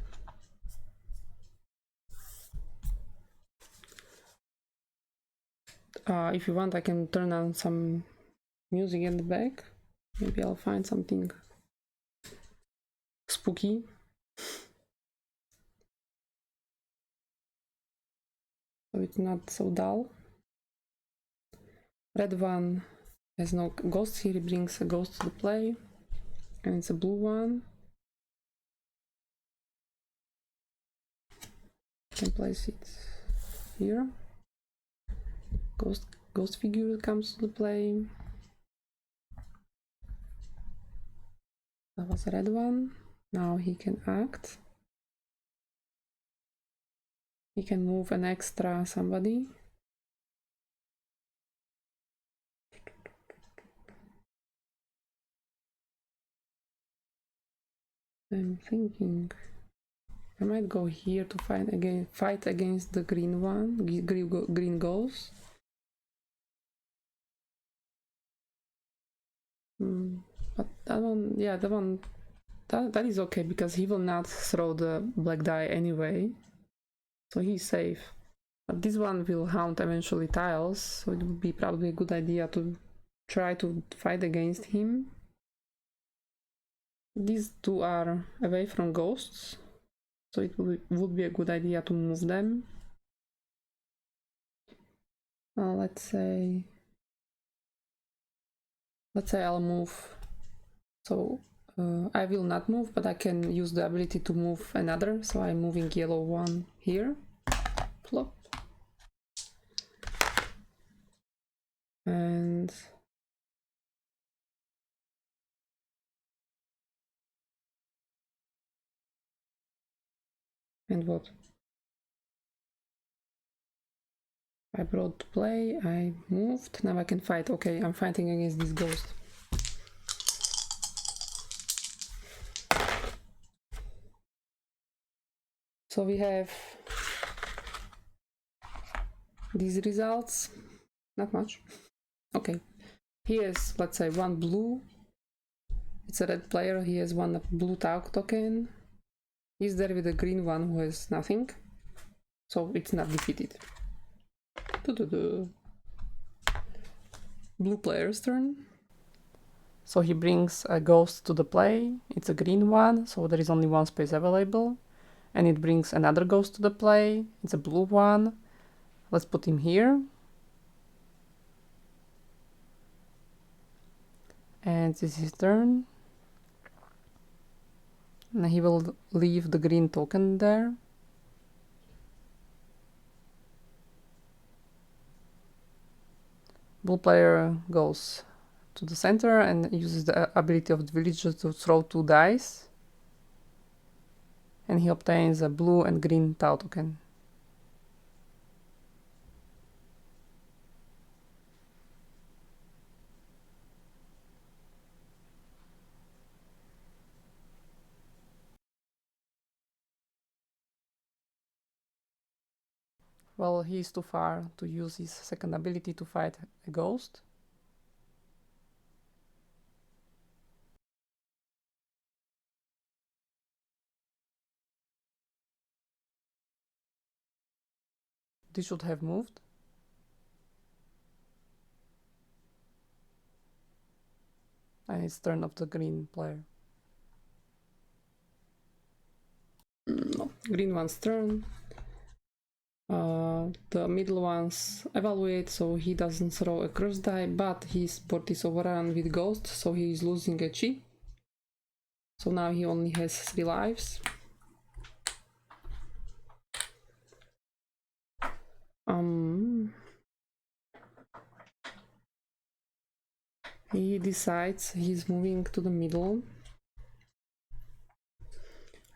If you want, I can turn on some music in the back. Maybe I'll find something spooky. So it's not so dull. Red one has no ghosts here, he brings a ghost to the play. And it's a blue one. Can place it here. Ghost figure comes to the play. That was a red one. Now he can act. He can move an extra somebody. I'm thinking I might go here to fight against the green one, green ghost. But that one, yeah, that is okay because he will not throw the black die anyway, so he's safe. But this one will haunt eventually tiles, so it would be probably a good idea to try to fight against him. These two are away from ghosts, so it would be a good idea to move them. Let's say I'll move. So I will not move, but I can use the ability to move another. So I'm moving yellow one here. Plop. And what? I brought to play, I moved, now I can fight. Okay, I'm fighting against this ghost. So we have these results, not much. Okay, here's, let's say, one blue. It's a red player, he has one blue tau token. He's there with a green one who has nothing. So it's not defeated. Blue player's turn. So he brings a ghost to the play. It's a green one, so there is only one space available. And it brings another ghost to the play. It's a blue one. Let's put him here. And this is his turn. And he will leave the green token there. Blue player goes to the center and uses the ability of the villager to throw 2 dice. And he obtains a blue and green tau token. Well, he is too far to use his second ability to fight a ghost. this should have moved. And it's turn of the green player. No, green one's turn. The middle ones evaluate, so he doesn't throw a cross die, but his board is overrun with ghost, so he is losing a chi. So now he only has 3 lives. He decides he's moving to the middle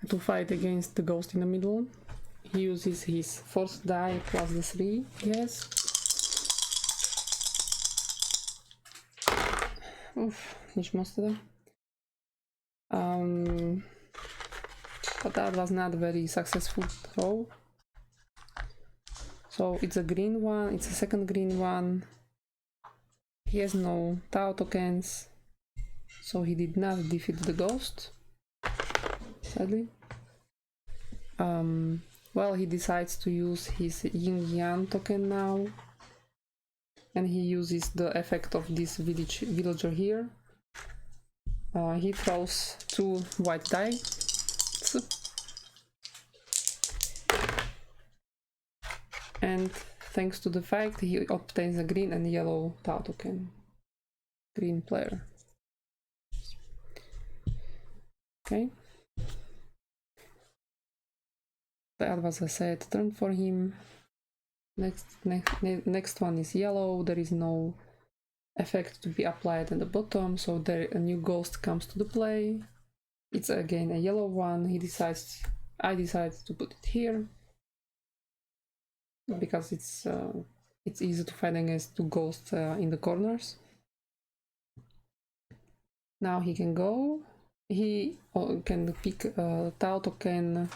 to fight against the ghost in the middle. He uses his fourth die plus the 3 he has. Oof, nici mostă. But that was not a very successful throw. So it's a green one, it's a second green one. He has no Tau tokens, so he did not defeat the ghost, sadly. Well, he decides to use his Yin-Yang token now, and he uses the effect of this villager here. He throws 2 white die. And thanks to the fact he obtains a green and yellow Tau token. Green player. Okay. That was a sad turn for him. Next one is yellow. There is no effect to be applied at the bottom, so there a new ghost comes to the play. It's again a yellow one. I decide to put it here because it's easy to fight against 2 ghosts in the corners. Now he can go. He can pick a Tau token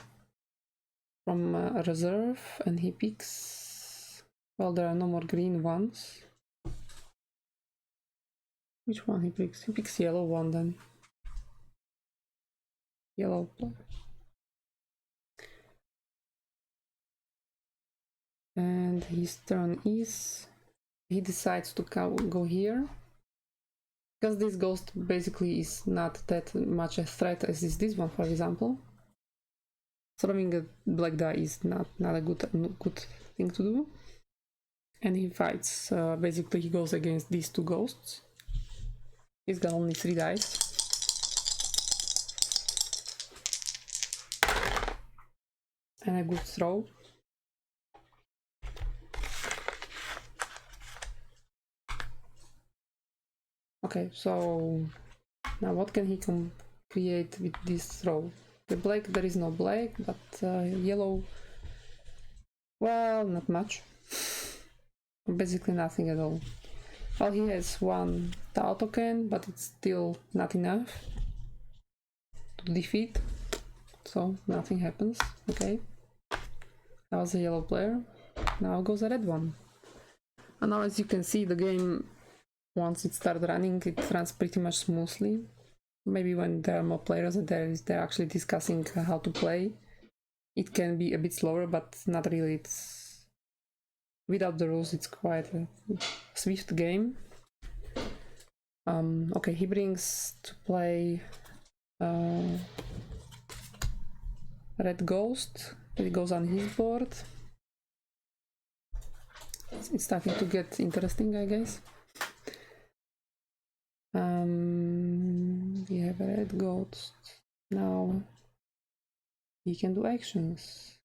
from a reserve, and he picks. Well, there are no more green ones. Which one he picks? He picks yellow one then. Yellow player. And his turn is, he decides to go here, because this ghost basically is not that much a threat as is this one, for example. Throwing a black die is not a good thing to do. And he fights, basically he goes against these 2 ghosts. He's got only 3 dice. And a good throw. Okay, so now what can he create with this throw? The black, there is no black, but yellow, well, not much. Basically nothing at all. Well, he has 1 Tau token, but it's still not enough to defeat, so nothing happens. Okay, that was a yellow player. Now goes a red one. And now, as you can see, the game, once it starts running, it runs pretty much smoothly. Maybe when there are more players and they're actually discussing how to play, it can be a bit slower, but not really. It's without the rules, it's quite a swift game. Okay, he brings to play red ghost. It goes on his board. It's starting to get interesting, I guess. We have a red ghost. Now he can do actions.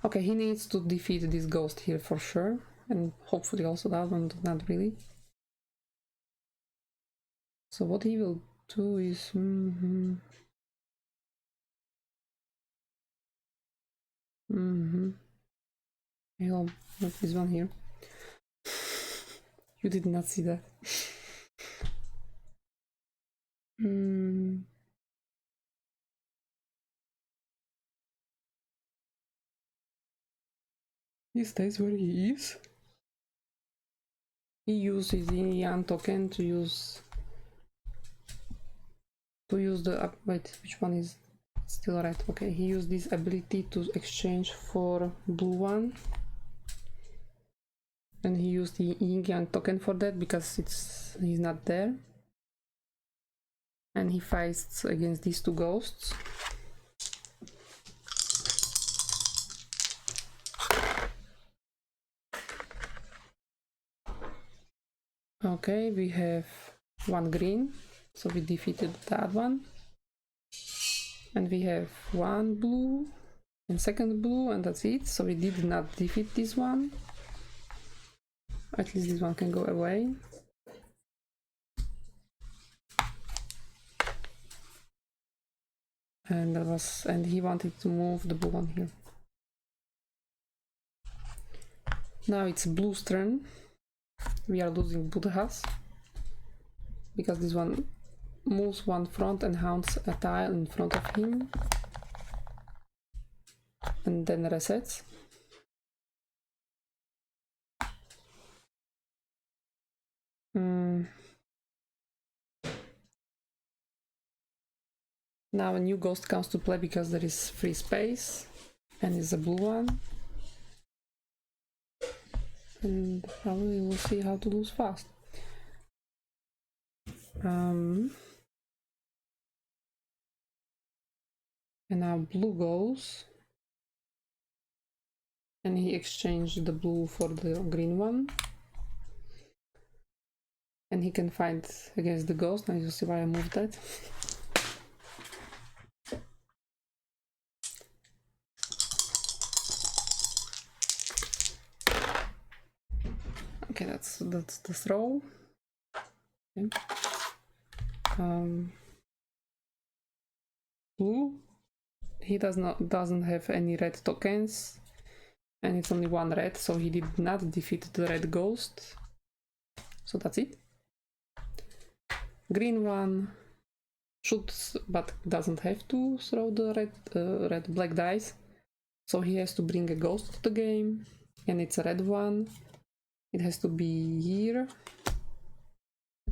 Okay, he needs to defeat this ghost here for sure, and hopefully also that one, not really. So what he will do is I'll move this one here. You did not see that. He stays where he is. He uses the Yang token to use the wait, which one is still red? Okay, he used this ability to exchange for blue one. And he used the ENG token for that because he's not there. And he fights against these two ghosts. Okay, we have one green, so we defeated that one. And we have one blue and second blue, and that's it. So we did not defeat this one. At least this one can go away. And he wanted to move the blue one here. Now it's blue's turn. We are losing Buddhas because this one moves one front and haunts a tile in front of him and then resets. Now a new ghost comes to play because there is free space and it's a blue one. And probably we'll see how to lose fast. And now blue goes. And he exchanged the blue for the green one. And he can fight against the ghost. Now you see why I moved that. Okay, that's the throw. Okay. Blue, he doesn't have any red tokens, and it's only one red, so he did not defeat the red ghost. So that's it. Green one should, but doesn't have to throw the red black dice, so he has to bring a ghost to the game, and it's a red one. It has to be here.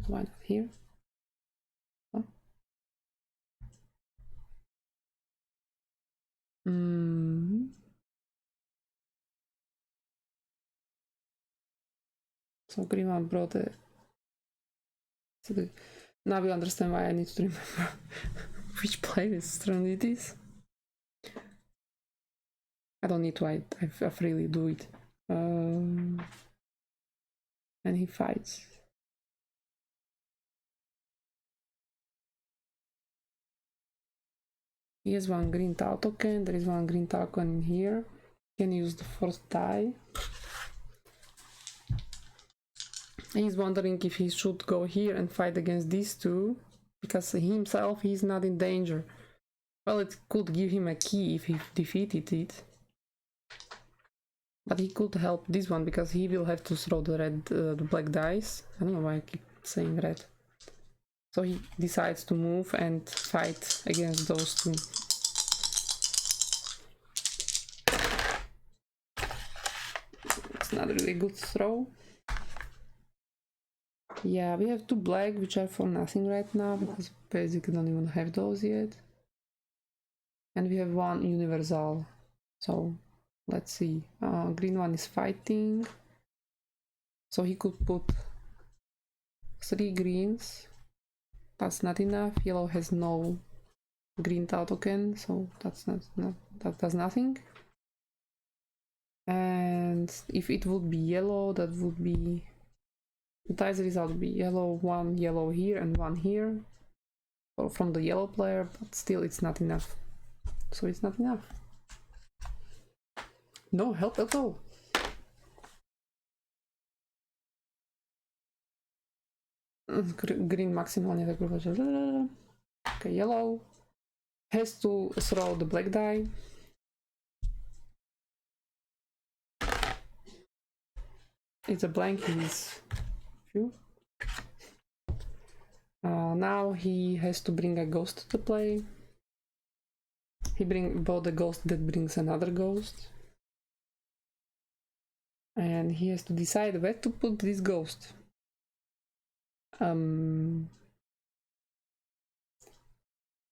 Why not here? Oh. So green one brought it. Now we understand why I need to remember which playlist turn it is. I don't need to, I freely do it. And he fights. He has one green tile token, there is one green token in here. He can use the fourth die. He's wondering if he should go here and fight against these two, because himself he's not in danger. Well, it could give him a key if he defeated it. But he could help this one because he will have to throw the black dice. I don't know why I keep saying red. So he decides to move and fight against those two. It's not really a good throw. Yeah, we have two black, which are for nothing right now because basically don't even have those yet. And we have one universal. So let's see. Green one is fighting. So he could put 3 greens. That's not enough. Yellow has no green tile token, so that does nothing. And if it would be yellow, that would be the ties result would be yellow, one yellow here and one here, or from the yellow player, but still it's not enough. So it's not enough. No help at all. Green maximally. Okay, yellow has to throw the black die. It's a blank, he's few. Now he has to bring a ghost to play. He bought a ghost that brings another ghost. And he has to decide where to put this ghost.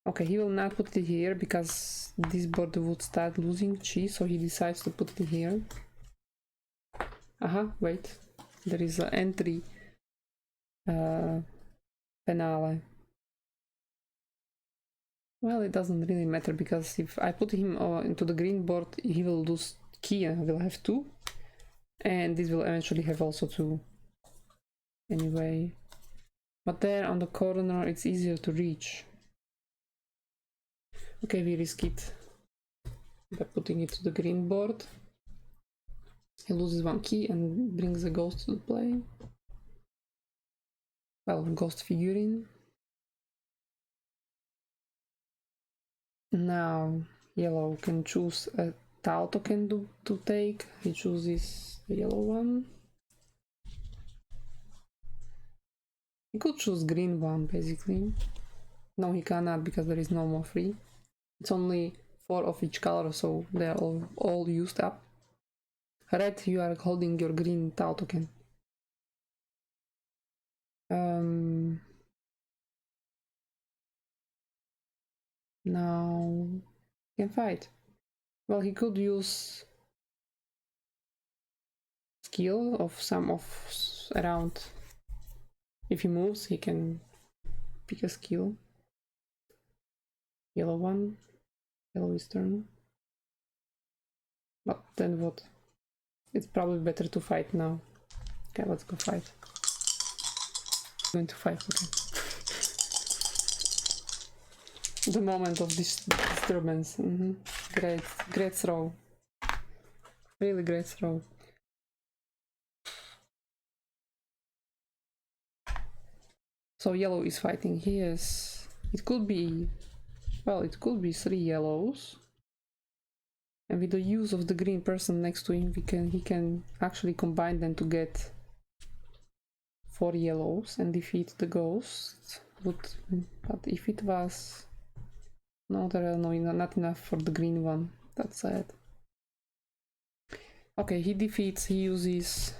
Okay, he will not put it here because this board would start losing chi, so he decides to put it here. Wait. there is an entry penale. Well, it doesn't really matter, because if I put him into the green board, he will lose key and will have 2. And this will eventually have also 2. Anyway. But there on the corner, it's easier to reach. Okay, we risk it by putting it to the green board. He loses 1 key and brings a ghost to the play. Well, ghost figurine. Now yellow can choose a tile token to take. He chooses the yellow one. He could choose green one, basically. No, he cannot, because there is no more free. It's only 4 of each color, so they are all used up. Red, you are holding your green tile token. Now he can fight. Well, he could use skill of some of around. If he moves, he can pick a skill. Yellow one. Yellow is turn. But then what? It's probably better to fight now. Okay, let's go fight. I'm going to fight, okay. The moment of this disturbance. Great throw. Really great throw. So yellow is fighting. He has... It could be... Well, it could be 3 yellows. And with the use of the green person next to him, he can actually combine them to get 4 yellows and defeat the ghost. But if it was... No, there are not enough for the green one. That's sad. Okay, he defeats, he uses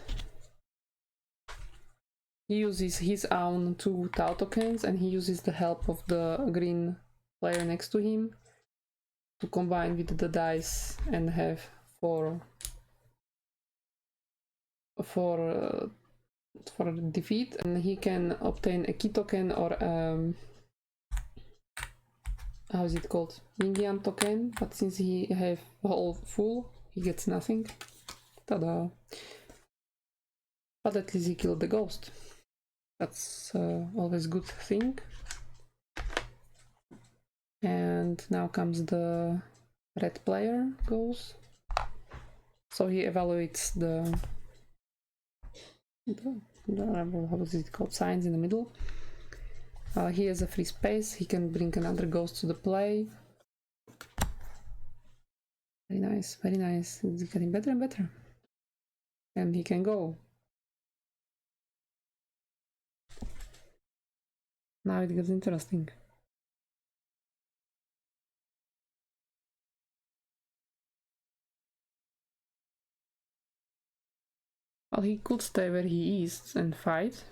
his own 2 tau tokens, and he uses the help of the green player next to him to combine with the dice and have 4 for defeat, and he can obtain a key token or how is it called? ENG token, but since he have all full, he gets nothing. Ta-da! But at least he killed the ghost. That's always good thing. And now comes the red player goes. So he evaluates the how is it called? Signs in the middle. He has a free space. He can bring another ghost to the play. Very nice, very nice. It's getting better and better. And he can go. Now it gets interesting. Well, he could stay where he is and fight.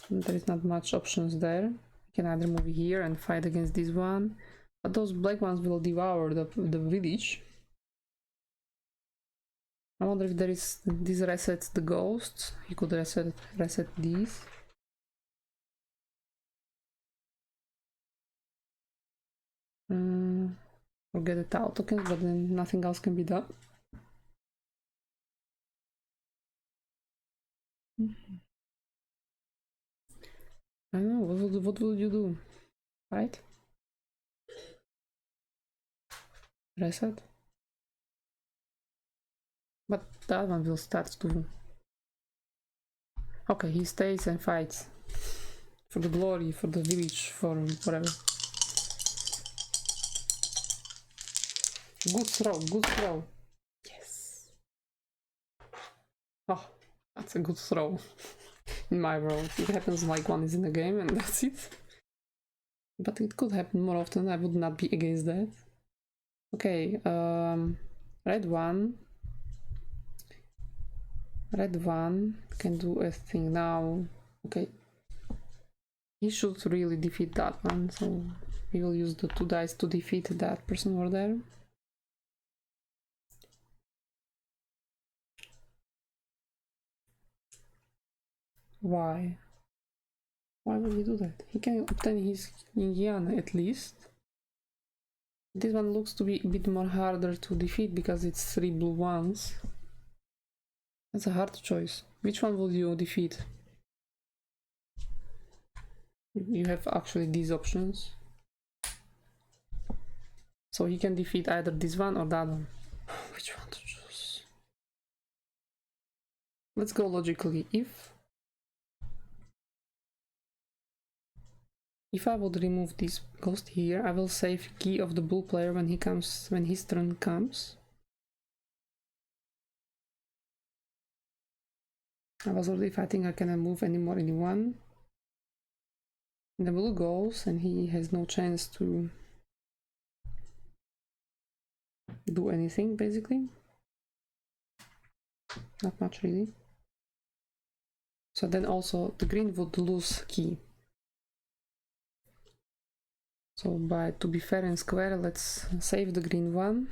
There is not much options there. He can either move here and fight against this one, but those black ones will devour the village. I wonder if there is... This resets the ghosts. He could reset these. Forget the tau tokens, but then nothing else can be done. I don't know, what will you do? Right? Reset? But that one will start to... Okay, he stays and fights. For the glory, for the village, for whatever. Good throw, good throw. Yes. Oh, that's a good throw. In my world, it happens like one is in the game and that's it. But it could happen more often. I would not be against that. Okay, red one can do a thing now. Okay, he should really defeat that one, so we will use the 2 dice to defeat that person over there. Why? Why would he do that? He can obtain his Yin at least. This one looks to be a bit more harder to defeat because it's 3 blue ones. That's a hard choice. Which one would you defeat? You have actually these options. So he can defeat either this one or that one. Which one to choose? Let's go logically. If I would remove this ghost here, I will save key of the blue player when his turn comes. I was already fighting, I cannot move anymore anyone. The blue goes and he has no chance to do anything basically. Not much really. So then also the green would lose key. So to be fair and square, let's save the green one.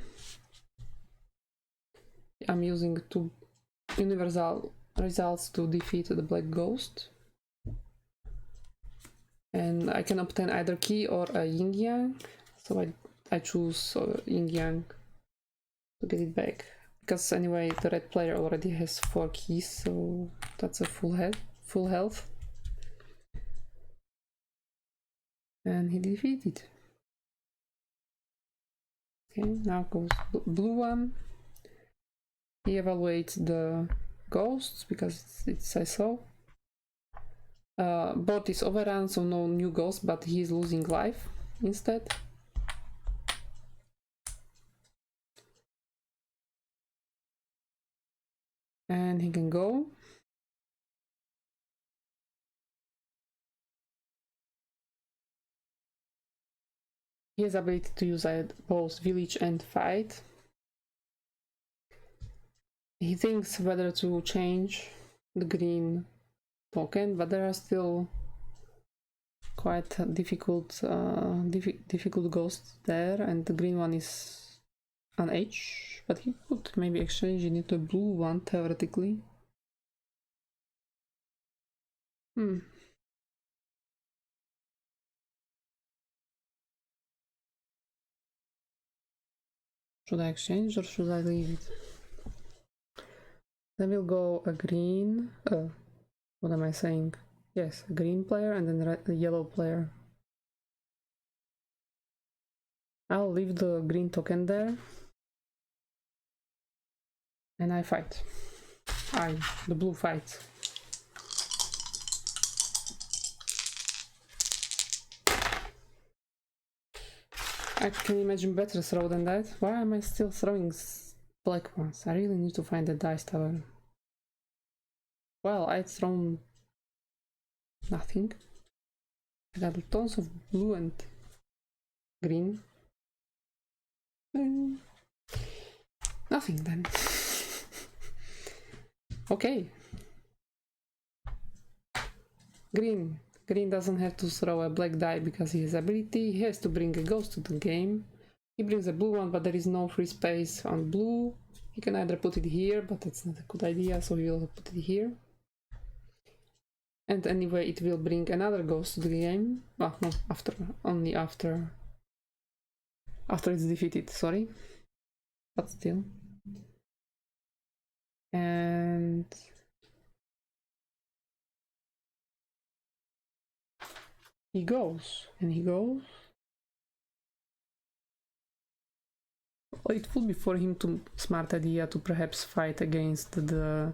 I'm using 2 universal results to defeat the black ghost. And I can obtain either key or a yin yang. So I choose yin yang to get it back. Because anyway, the red player already has 4 keys, so that's a full health. And he defeated. Okay, now goes blue one. He evaluates the ghosts because it says so. Board is overrun, so no new ghost, but he is losing life instead. And he can go. He has ability to use both village and fight. He thinks whether to change the green token, but there are still quite difficult ghosts there, and the green one is an H, but he could maybe exchange it into a blue one theoretically. Should I exchange or should I leave it? Then we'll go a green. What am I saying? Yes, a green player and then a yellow player. I'll leave the green token there. And I fight. The blue fight. I can imagine better throw than that. Why am I still throwing black ones? I really need to find the dice tower. Well, I'd thrown nothing. I got tons of blue and green. Nothing then. Okay. Green. Green doesn't have to throw a black die because he has ability. He has to bring a ghost to the game. He brings a blue one, but there is no free space on blue. He can either put it here, but that's not a good idea, so he will put it here. And anyway, it will bring another ghost to the game. Well, no, only after it's defeated, sorry. But still. And he goes, and he goes. Well, it would be for him to smart idea to perhaps fight against the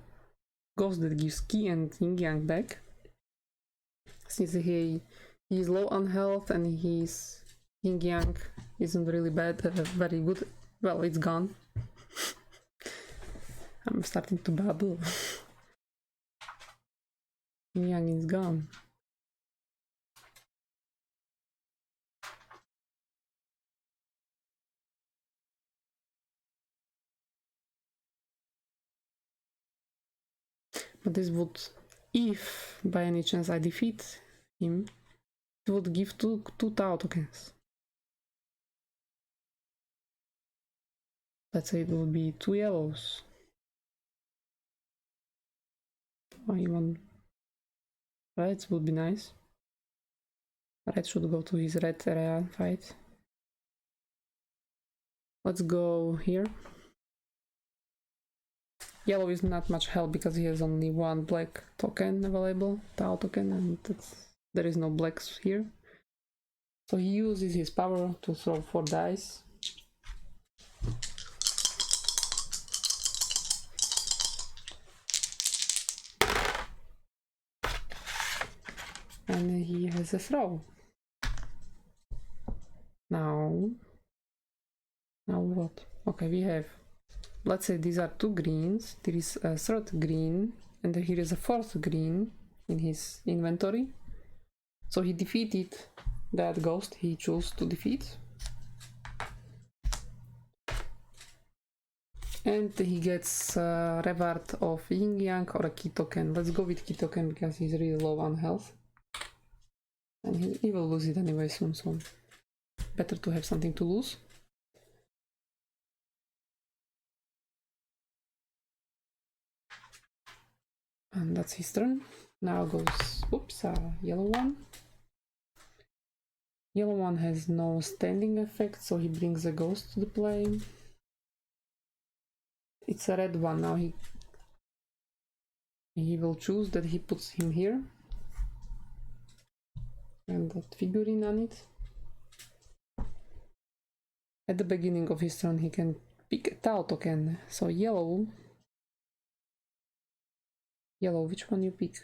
ghost that gives key and yin yang back. Since he is low on health and his yin yang isn't really bad, very good. Well, it's gone. I'm starting to babble. Yin yang is gone. But this would, if by any chance I defeat him, it would give two Tau tokens. Let's say it will be 2 yellows. Or even Red would be nice. Red should go to his red area fight. Let's go here. Yellow is not much help because he has only one black token available, tile token, and there is no blacks here. So he uses his power to throw 4 dice. And he has a throw. Now what? Okay, we have, let's say these are 2 greens, there is a 3rd green, and here is a 4th green in his inventory. So he defeated that ghost he chose to defeat. And he gets a reward of Yin Yang or a key token. Let's go with key token because he's really low on health. And he will lose it anyway soon, so better to have something to lose. And that's his turn. Now goes, oops, yellow one. Yellow one has no standing effect, so he brings a ghost to the play. It's a red one. Now he will choose that he puts him here. And that figurine on it. At the beginning of his turn he can pick a tile token. So yellow, which one you pick?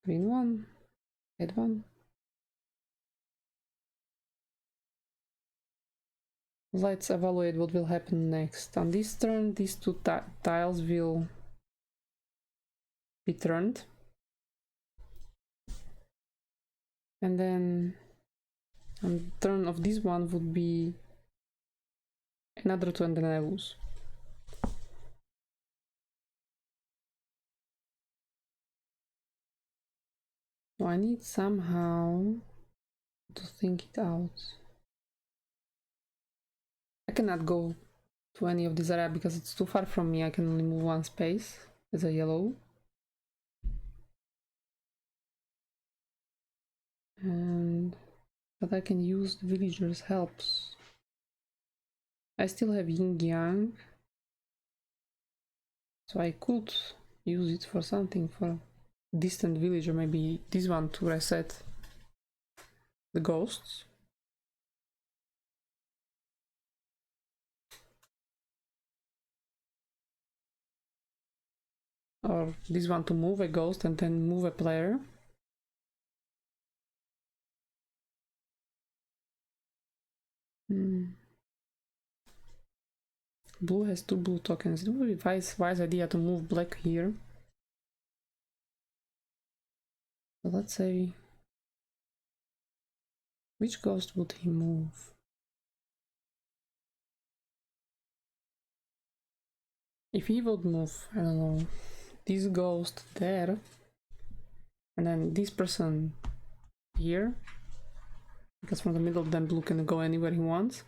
Green one? Red one? Let's evaluate what will happen next. On this turn, these 2 tiles will be turned. And then on the turn of this one would be another 2 and then I lose. So I need somehow to think it out. I cannot go to any of this area because it's too far from me. I can only move 1 space as a yellow. But I can use the villagers' helps. I still have Yin Yang, so I could use it for something, for distant villager, maybe this one to reset the ghosts. Or this one to move a ghost and then move a player. Blue has 2 blue tokens. It would be wise idea to move black here. So let's say, which ghost would he move? If he would move, I don't know, this ghost there, and then this person here, because from the middle then blue can go anywhere he wants.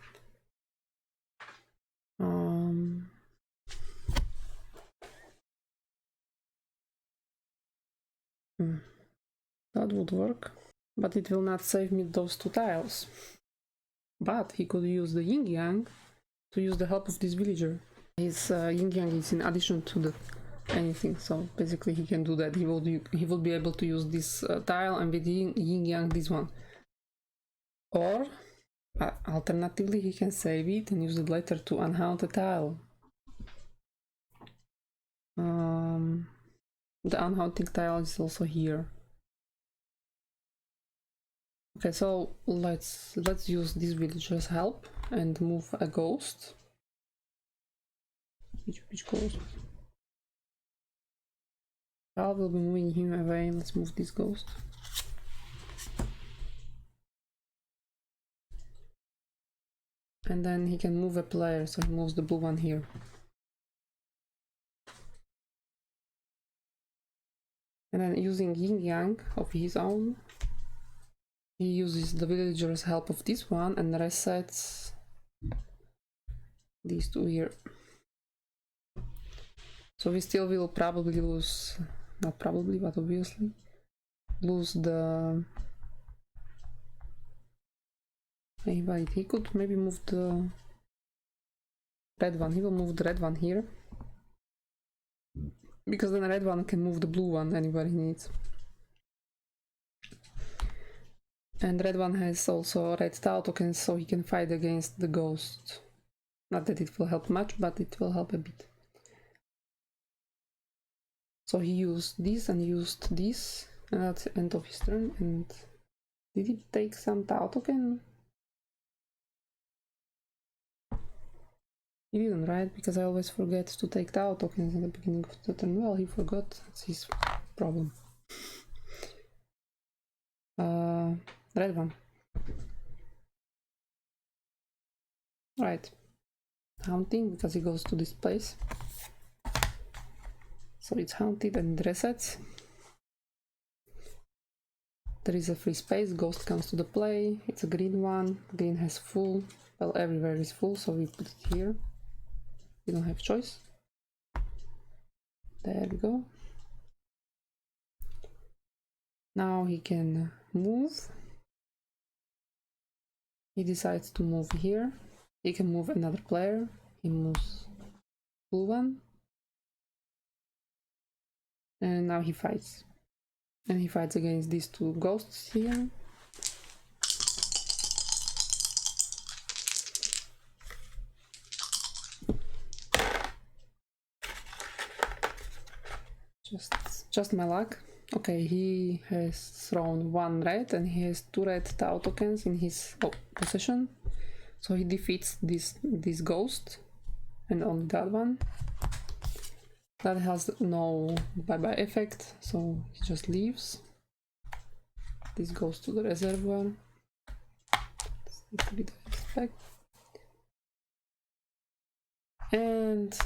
That would work, but it will not save me those 2 tiles. But he could use the Yin Yang to use the help of this villager. His Yin Yang is in addition to the anything, so basically he can do that. He will be able to use this tile, and with Yin Yang this one. Or alternatively he can save it and use it later to unhaunt a tile. The unhaunting tile is also here. Okay, so let's use this villager's help and move a ghost. Which ghost? I will be moving him away. Let's move this ghost. And then he can move a player, so he moves the blue one here. And then using Yin Yang of his own, he uses the villager's help of this one and resets these 2 here. So we still will probably lose, not probably, but obviously, lose the... Hey, wait, he could maybe move the red one. He will move the red one here. Because then the red one can move the blue one anywhere he needs. And red one has also red Tau tokens, so he can fight against the ghost. Not that it will help much, but it will help a bit. So he used this and used this, and that's the end of his turn. And did he take some Tau token? He didn't, right? Because I always forget to take Tau tokens at the beginning of the turn. Well, he forgot. That's his problem. Red one. Right. Haunting, because he goes to this place. So it's haunted and resets. There is a free space, ghost comes to the play. It's a green one. Green has full. Well, everywhere is full, so we put it here. We don't have choice. There we go. Now he can move. He decides to move here. He can move another player. He moves blue one. And now he fights. And he fights against these two ghosts here. Just my luck. Okay, he has thrown one red and he has two red Tau tokens in his possession. So he defeats this ghost and only that one. That has no bye-bye effect, so he just leaves. This goes to the reservoir. This needs to be the effect. And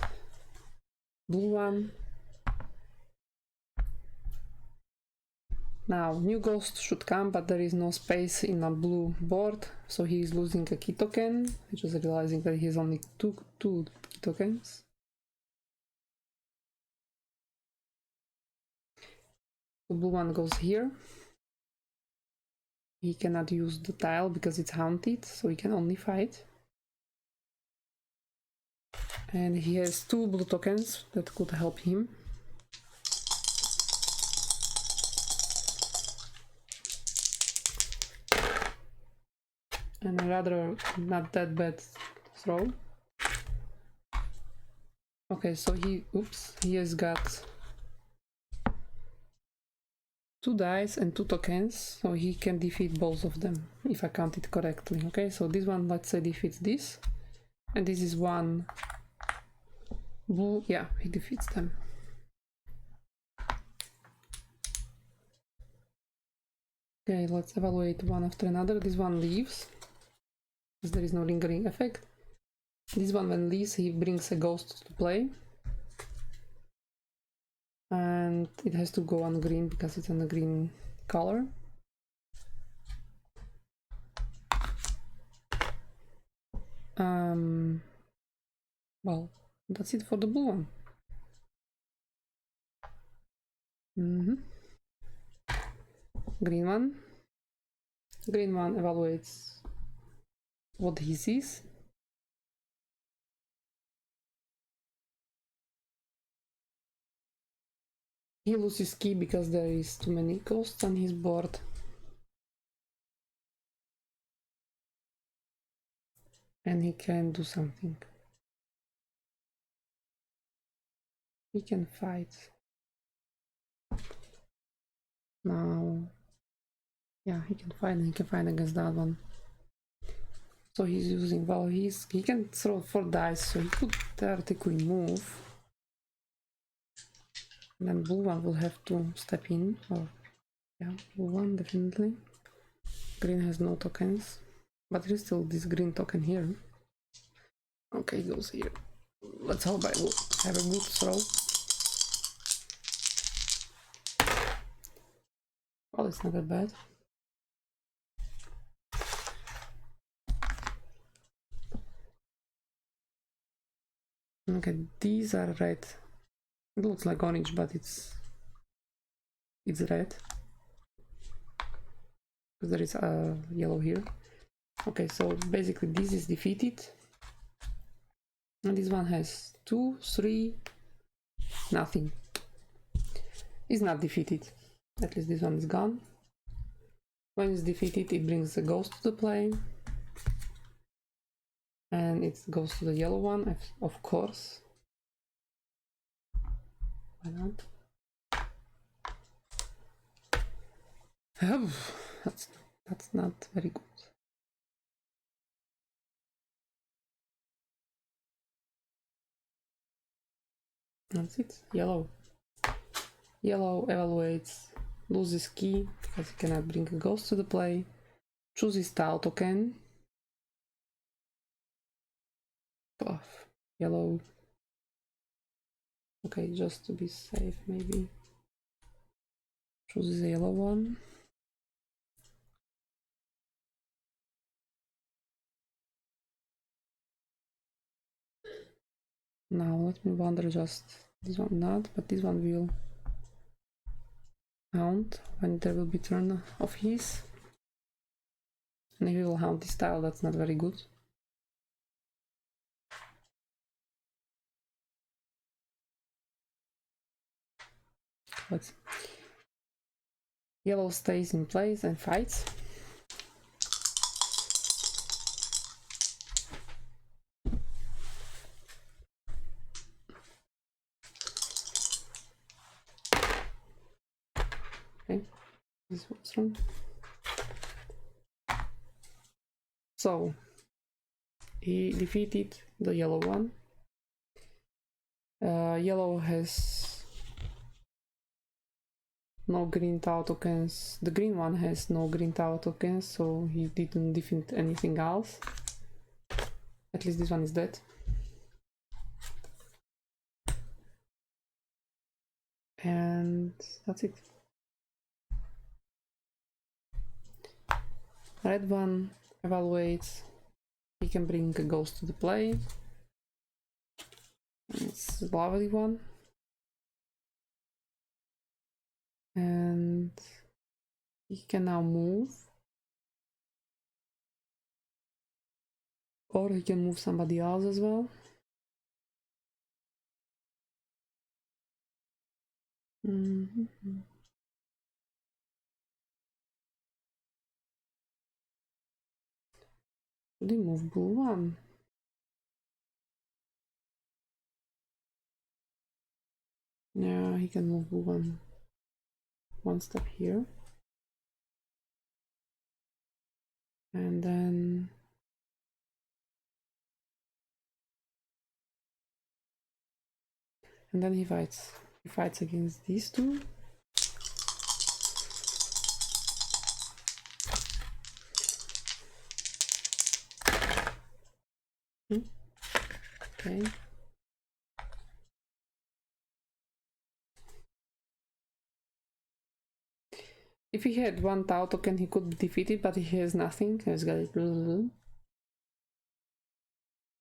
blue one. Now, new ghost should come, but there is no space in a blue board, so he is losing a key token. Just realizing that he has only two key tokens. The blue one goes here. He cannot use the tile because it's haunted, so he can only fight. And he has two blue tokens that could help him. And a rather not that bad throw. Okay, so he has got two dice and two tokens, so he can defeat both of them, if I count it correctly. Okay, so this one, let's say, defeats this. And this is one blue. Yeah, he defeats them. Okay, let's evaluate one after another. This one leaves, because there is no lingering effect. This one, when leaves, he brings a ghost to play. And it has to go on green because it's on a green color. Well, that's it for the blue one. Green one. Green one evaluates what he sees. He loses key because there is too many ghosts on his board. And he can do something. He can fight. Now, yeah, he can fight and he can fight against that one. So he's using, well, he can throw 4 dice, so he could theoretically move. And then blue one will have to step in, or yeah, blue one definitely. Green has no tokens, but there is still this green token here. Okay, it goes here. Let's hope I will have a good throw. Well, it's not that bad. Okay, these are red. It looks like orange, but it's red. because there is a yellow here. Okay, so basically this is defeated. And this one has 2, 3, nothing. It's not defeated. At least this one is gone. When it's defeated, it brings a ghost to the play. And it goes to the yellow one, of course. Why not? Oh, that's not very good. That's it. Yellow. Yellow evaluates, loses key because he cannot bring a ghost to the play. Chooses tile token. Puff. Yellow. Okay, just to be safe, maybe. Chooses a yellow one. Now let me wonder, just this one not, but this one will haunt when there will be turn of his. And he will haunt this tile, that's not very good. Let's see. Yellow stays in place and fights. Okay, this was wrong. So he defeated the yellow one. Yellow has no green tile tokens. The green one has no green tile tokens, so he didn't defeat anything else. At least this one is dead. And that's it. Red one evaluates. He can bring a ghost to the play. It's a lovely one. And he can now move. Or he can move somebody else as well. Mm-hmm. Should he move blue one? Yeah, he can move blue one step here. And then he fights. He fights against these two. Okay. If he had one Tau token, he could be defeated, but he has nothing. He's got it.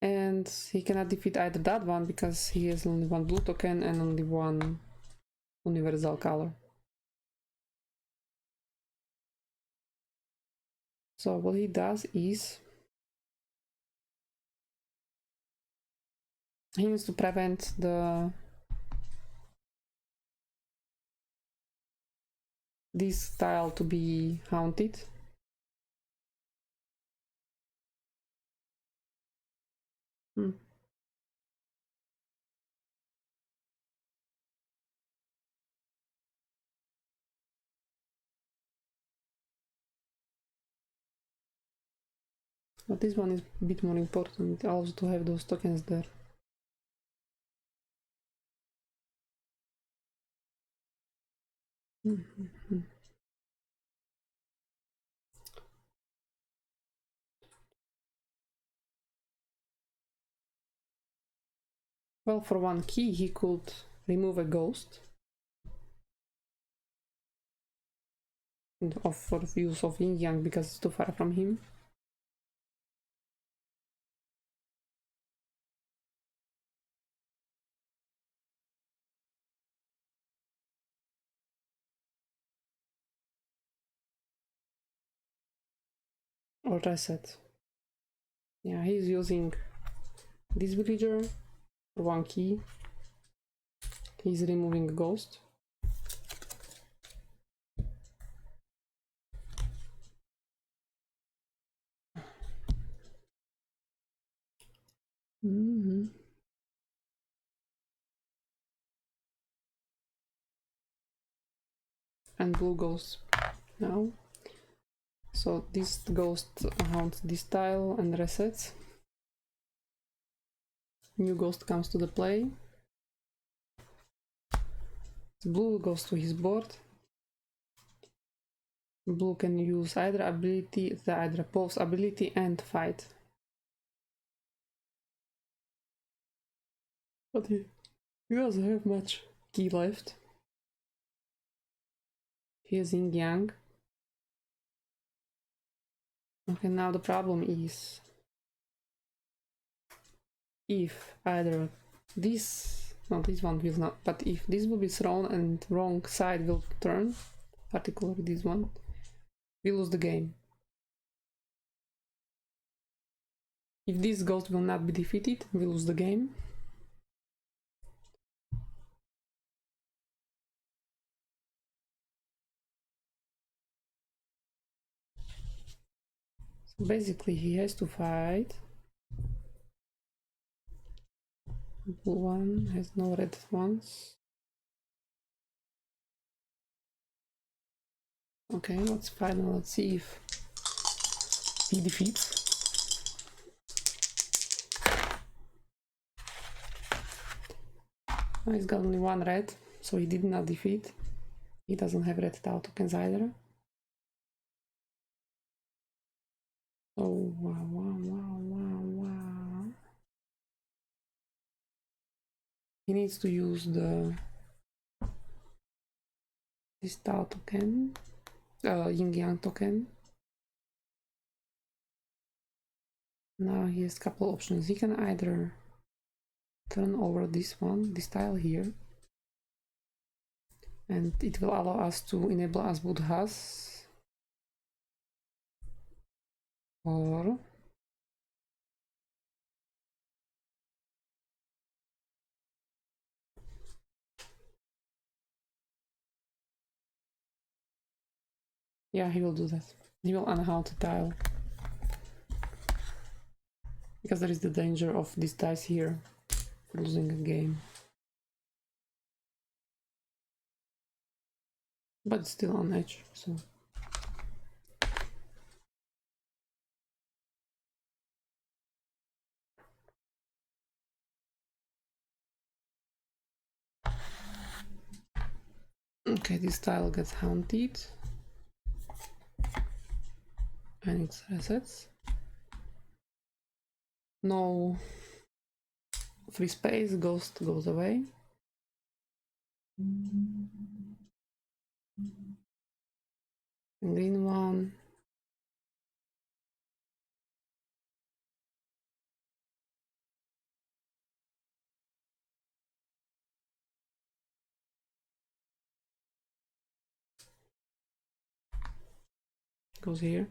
And he cannot defeat either that one because he has only one blue token and only one universal color. So what he does is he needs to prevent this tile to be haunted. But this one is a bit more important, also to have those tokens there. Well, for one key, he could remove a ghost. For use of yin-yang because it's too far from him. or reset. Yeah, he's using this villager for 1 key. He's removing a ghost. And blue goes now. So this ghost haunts this tile and resets. New ghost comes to the play. Blue goes to his board. Blue can use either ability, either pulse ability and fight. But he doesn't have much key left. He is in Yang. Okay, now the problem is if either this, no, this one will not, but if this will be thrown and wrong side will turn, particularly this one, we lose the game. If this ghost will not be defeated, we lose the game. So basically he has to fight. Blue one has no red ones. Okay, let's fight and let's see if he defeats. Oh, he's got only 1 red, so he did not defeat. He doesn't have red tile tokens either. Oh, wow. He needs to use this tile token, Yin Yang token. Now he has a couple options. He can either turn over this one, this tile here, and it will allow us to enable us Buddhas, or yeah, he will do that. He will unhaunt the tile. Because there is the danger of these dice here for losing a game. But it's still on edge, so. Okay, this tile gets haunted. And it resets. No free space, ghost goes away. And green one. Goes here.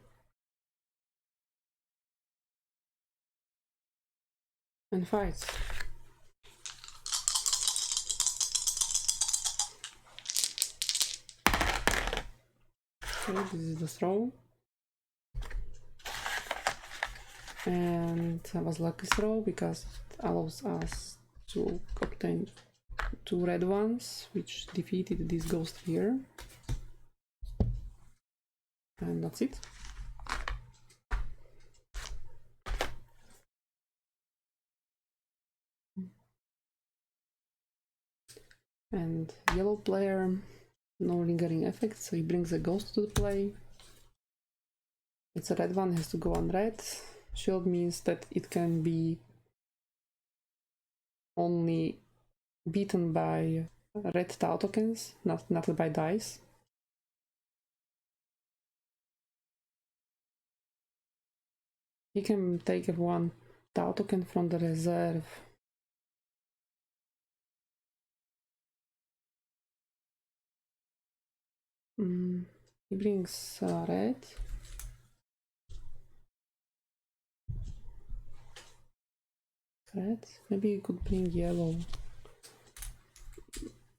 And fights. Okay, this is the throw. And that was lucky throw because it allows us to obtain 2 red ones, which defeated this ghost here. And that's it. And yellow player, no lingering effect, so he brings a ghost to the play. It's a red one, has to go on red. Shield means that it can be only beaten by red tile tokens, not by dice. He can take 1 tile token from the reserve. He brings red. red. Maybe you could bring yellow.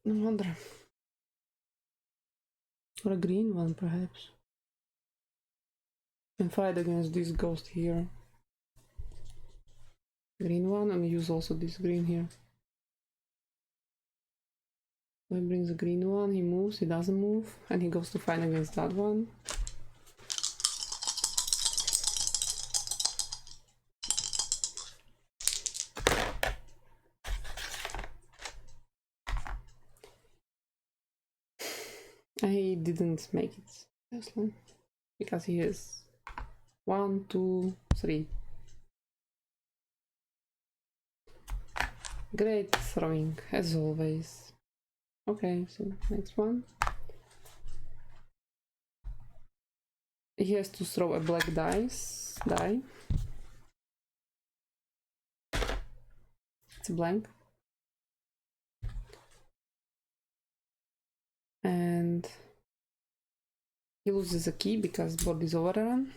No wonder. Or a green one, perhaps. And fight against this ghost here. Green one, and use also this green here. So he brings the green one, he moves, he doesn't move, and he goes to fight against that one. He didn't make it, obviously, because he has 1, 2, 3. Great throwing, as always. Okay, so next one. He has to throw a black die. It's a blank. And he loses a key because board is overrun.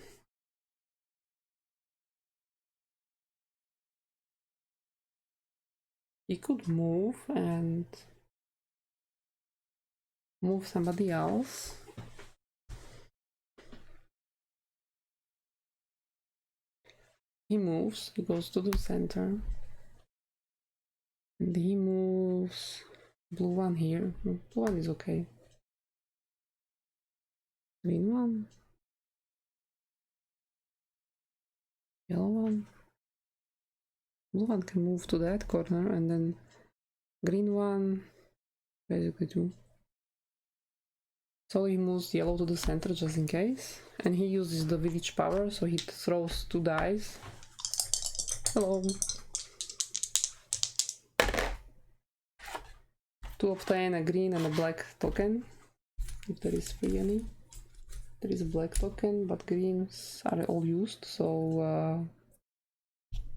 He could move and move somebody else. He moves, he goes to the center. And he moves blue one here. Blue one is okay. Green one. Yellow one. Blue one can move to that corner, and then green one basically too. So he moves yellow to the center just in case, and he uses the village power, so he throws 2 dice. Hello. To obtain a green and a black token, if there is free any. There is a black token, but greens are all used, so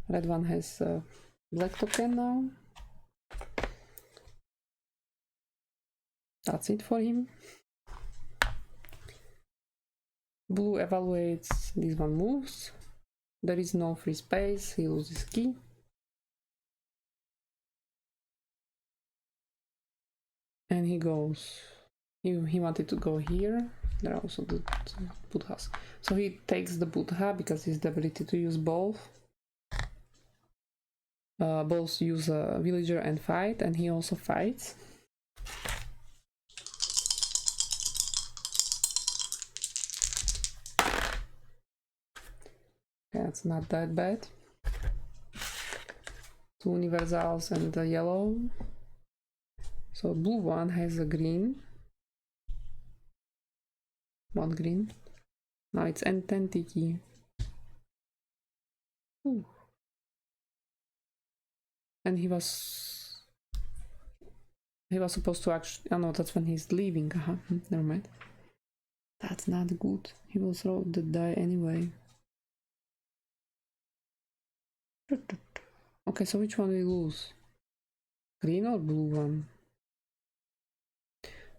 red one has a black token now. That's it for him. Blue evaluates, this one moves. There is no free space, he loses key. And he goes, he wanted to go here. There are also the Buddhas. So he takes the Buddha because he's the ability to use both. Both use a villager and fight, and he also fights. That's not that bad. 2 universals and a yellow. So blue one has a green. 1 green. Now it's N10 Ooh. And he was supposed to actually, oh no, that's when he's leaving. Never mind. That's not good. He will throw the die anyway. Okay, so which one we lose? Green or blue one?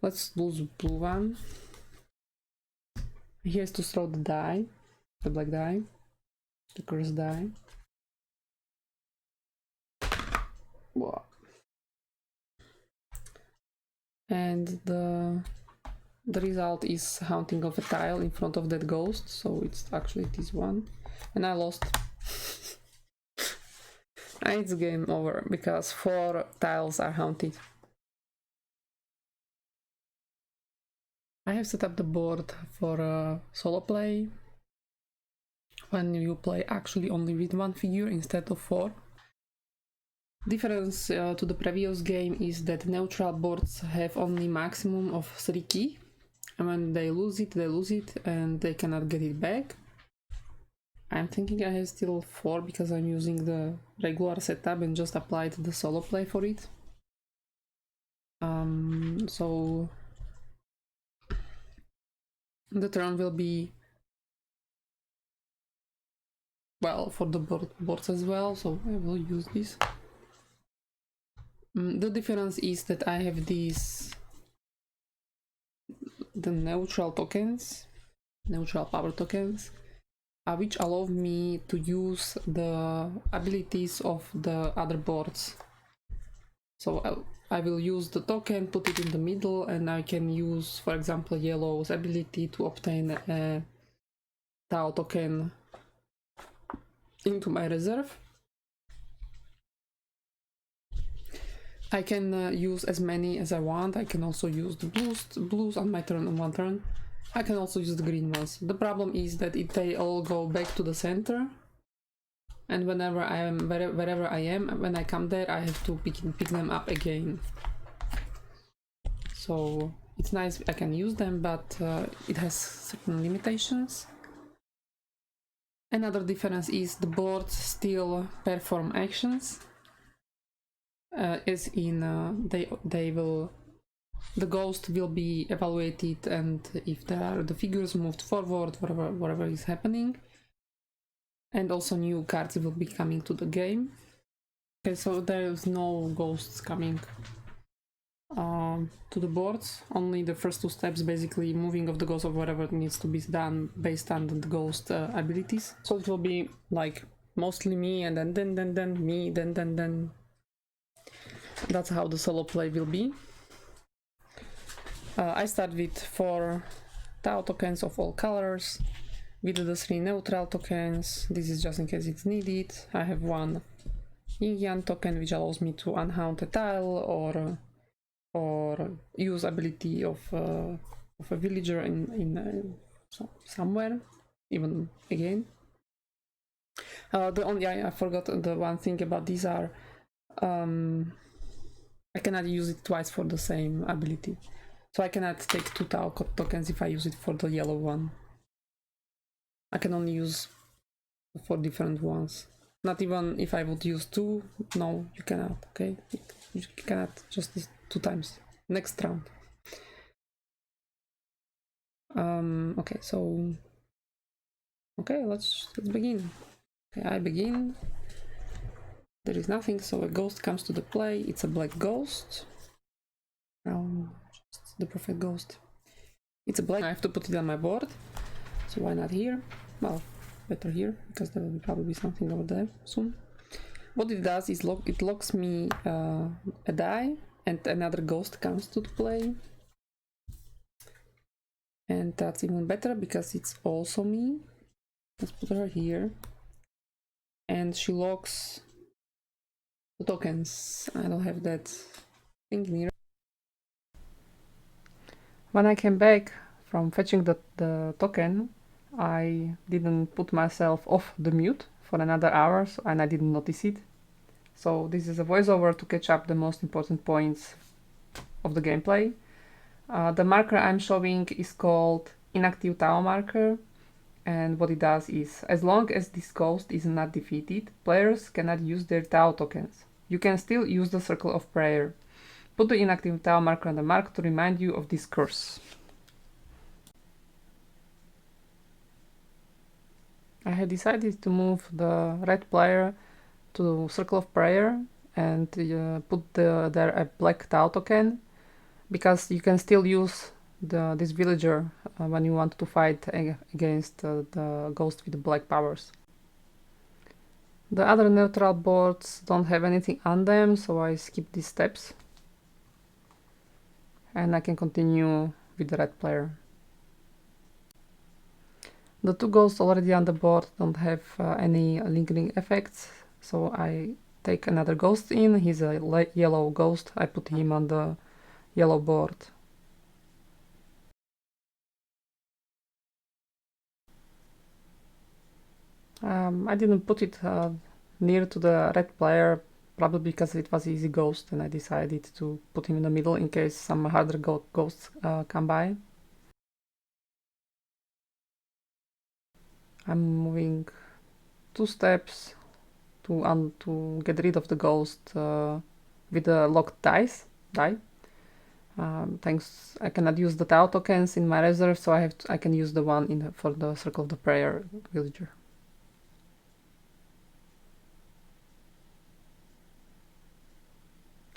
Let's lose blue one. He has to throw the die, the black die, the curse die. Whoa. And the result is haunting of a tile in front of that ghost, so it's actually this one. And I lost. It's game over because 4 tiles are haunted. I have set up the board for solo play, when you play actually only with 1 figure instead of 4. Difference to the previous game is that neutral boards have only maximum of 3 key, and when they lose it and they cannot get it back. I'm thinking I have still 4 because I'm using the regular setup and just applied the solo play for it. So the turn will be, well, for the boards as well, so I will use this. The difference is that I have these, the neutral tokens, neutral power tokens, which allow me to use the abilities of the other boards. So I will use the token, put it in the middle, and I can use, for example, yellow's ability to obtain a Tau token into my reserve. I can use as many as I want. I can also use the blues on my turn, on one turn. I can also use the green ones. The problem is that if they all go back to the center, and whenever I am, wherever I am, when I come there, I have to pick them up again. So it's nice I can use them, but it has certain limitations. Another difference is the boards still perform actions, as in the ghost will be evaluated, and if there are the figures moved forward, whatever is happening, and also new cards will be coming to the game. Okay, so there's no ghosts coming to the boards, only the first two steps, basically moving of the ghost or whatever needs to be done based on the ghost abilities. So it will be like mostly me, and then me, then. That's how the solo play will be. I start with 4 Tau tokens of all colors, with the 3 neutral tokens. This is just in case it's needed. I have 1 ENG token, which allows me to unhaunt a tile or use ability of a villager in somewhere, even again. I forgot the one thing about these are I cannot use it twice for the same ability. So I cannot take 2 Tau tokens if I use it for the yellow one. I can only use 4 different ones. Not even if I would use 2, no, you cannot, okay? You cannot just 2 times. Next round. Okay, so... Okay, let's begin. Okay, I begin. There is nothing, so a ghost comes to the play. It's a black ghost. Just the perfect ghost. It's a black. I have to put it on my board. So why not here? Well, better here, because there will probably be something over there soon. What it does is it locks me a die, and another ghost comes to the play. And that's even better because it's also me. Let's put her here. And she locks the tokens. I don't have that thing near. When I came back from fetching the token, I didn't put myself off the mute for another hour, and I didn't notice it. So this is a voiceover to catch up the most important points of the gameplay. The marker I'm showing is called Inactive Tau marker, and what it does is, as long as this ghost is not defeated, players cannot use their Tau tokens. You can still use the Circle of Prayer. Put the inactive Tau marker on the mark to remind you of this curse. I had decided to move the red player to Circle of Prayer and put there a black Tau token, because you can still use this villager when you want to fight against the ghost with the black powers. The other neutral boards don't have anything on them, so I skip these steps. And I can continue with the red player. The 2 ghosts already on the board don't have any lingering effects, so I take another ghost in. He's a yellow ghost. I put him on the yellow board. I didn't put it near to the red player, probably because it was easy ghost, and I decided to put him in the middle in case some harder ghosts come by. I'm moving 2 steps to get rid of the ghost with the locked die. Thanks, I cannot use the Tau tokens in my reserve, so I can use the one for the Circle of the Prayer villager.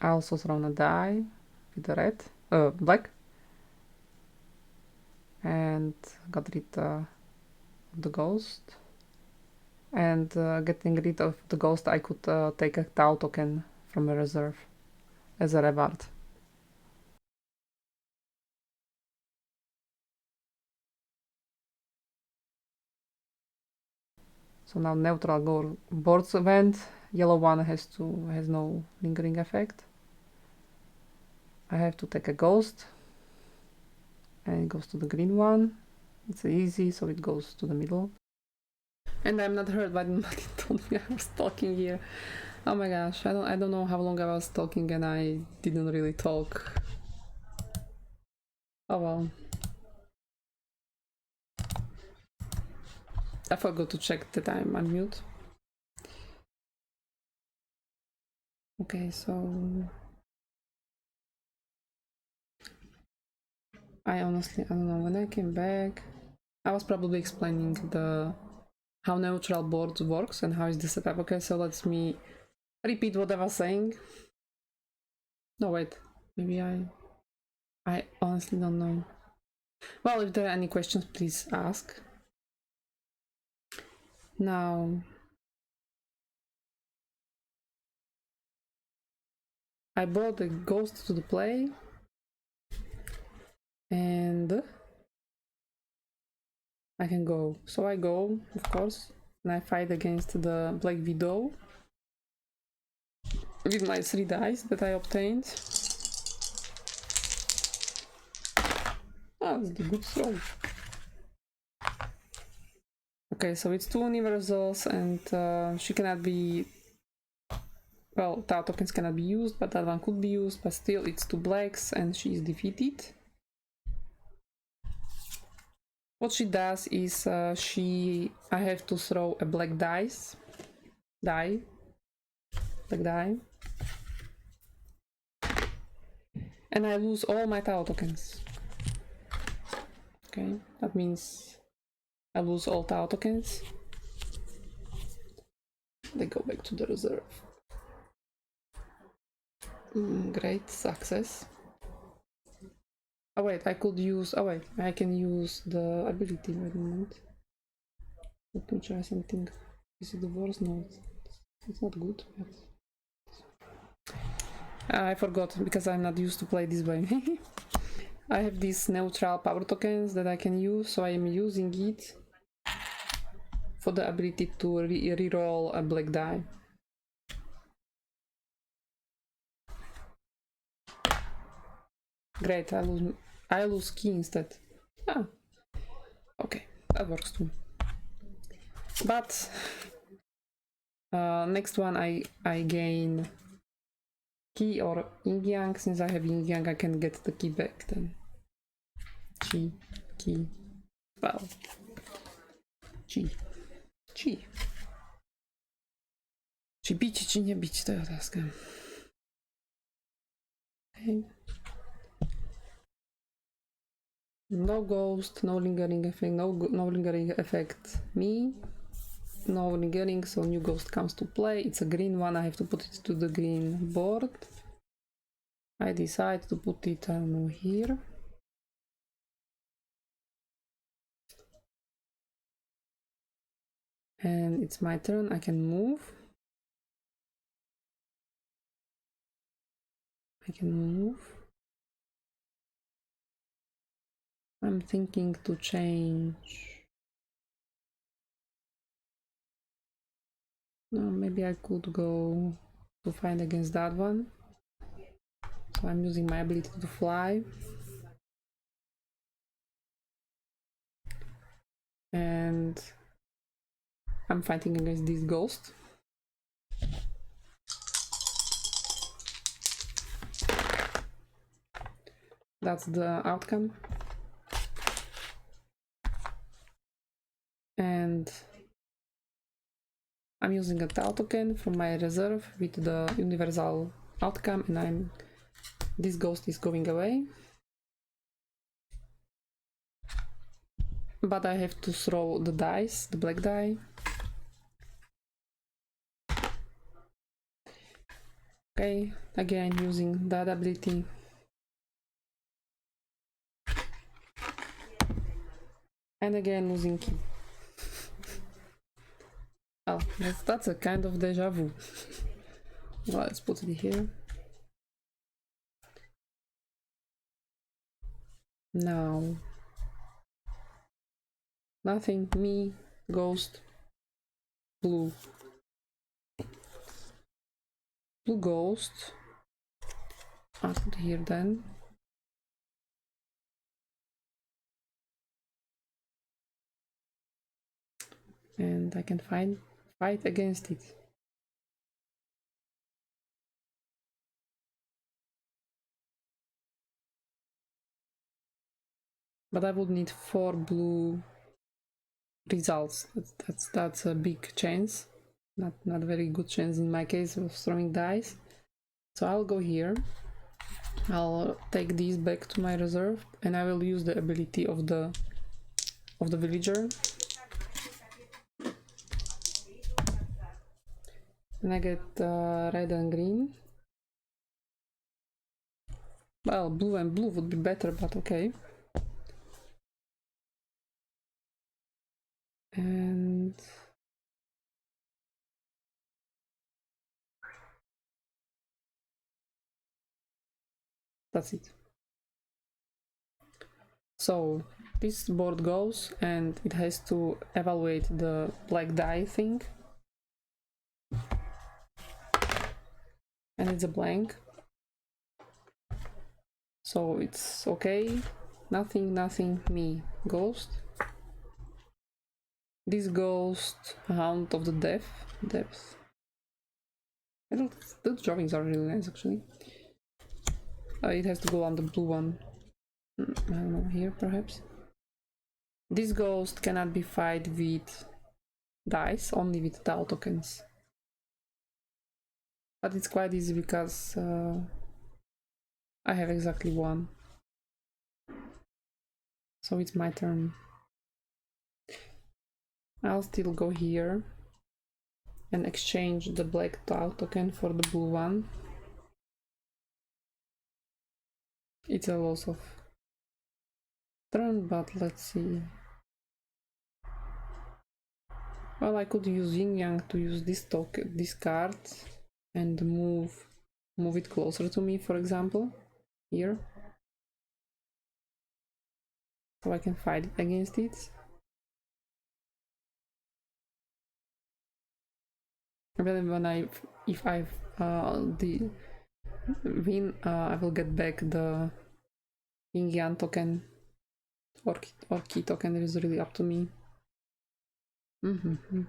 I also thrown a die with the black, and got rid of the ghost. and getting rid of the ghost, I could take a Tau token from a reserve as a reward. So now neutral board's event. Yellow one has no lingering effect. I have to take a ghost, and it goes to the green one. It's easy, so it goes to the middle. And I'm not hurt, but nobody told me I was talking here. Oh my gosh, I don't know how long I was talking, and I didn't really talk. Oh well. I forgot to check that I'm on mute. Okay, so I don't know. When I came back, I was probably explaining how neutral boards works and how is the setup. Okay, so let me repeat what I was saying. No, wait, maybe I honestly don't know. Well, if there are any questions, please ask. Now, I brought the ghost to the play, and I can go. So I go, of course, and I fight against the Black Widow with my 3 dice that I obtained. Ah, that's a good throw. Okay, so it's 2 universals, and she cannot be... Well, Tau tokens cannot be used, but that one could be used, but still it's 2 blacks, and she is defeated. What she does is I have to throw a black black die, and I lose all my Tau tokens. Okay, that means I lose all Tau tokens. They go back to the reserve. Great, success. Oh wait, I could use... Oh wait, I can use the ability. Wait a moment. Let me try something. Is it the worst? No, it's not good. But... I forgot, because I'm not used to play this way. I have these neutral power tokens that I can use, so I am using it for the ability to reroll a black die. Great, I lose key instead. Ah, okay, that works too. But next one I gain key or yin yang. Since I have yin yang, I can get the key back then. Key. Well, Chi. Czy bić, czy nie bić, to jest otázka. Okay. No ghost, no lingering effect, no lingering effect me. No lingering, so new ghost comes to play. It's a green one, I have to put it to the green board. I decide to put it, I don't know, here. And it's my turn, I can move. I'm thinking to change. No, maybe I could go to fight against that one. So I'm using my ability to fly. And I'm fighting against this ghost. That's the outcome. And I'm using a Tau token from my reserve with the universal outcome, and this ghost is going away. But I have to throw the dice, the black die. Okay, again using that ability. And again losing key. Oh, that's a kind of deja vu. Well, let's put it here. Now, nothing, me, ghost, blue. Blue ghost. I'll put here then. And I can fight against it. But I would need 4 blue results. That's a big chance. Not very good chance in my case of throwing dice. So I'll go here. I'll take these back to my reserve, and I will use the ability of the villager. And I get red and green. Well, blue and blue would be better, but okay. And that's it. So this board goes, and it has to evaluate the black die thing. And it's a blank. So it's okay. Nothing, me. Ghost. This ghost, Hound of the Depth. The drawings are really nice, actually. It has to go on the blue one. I don't know, here perhaps. This ghost cannot be fight with dice, only with Tau tokens. But it's quite easy because I have exactly 1. So it's my turn. I'll still go here and exchange the black Tau token for the blue one. It's a loss of turn, but let's see. Well, I could use Yin Yang to use this card and move it closer to me, for example, here. So I can fight against it. And then when if I win, I will get back the Yin Yang token or key token. It is really up to me. I don't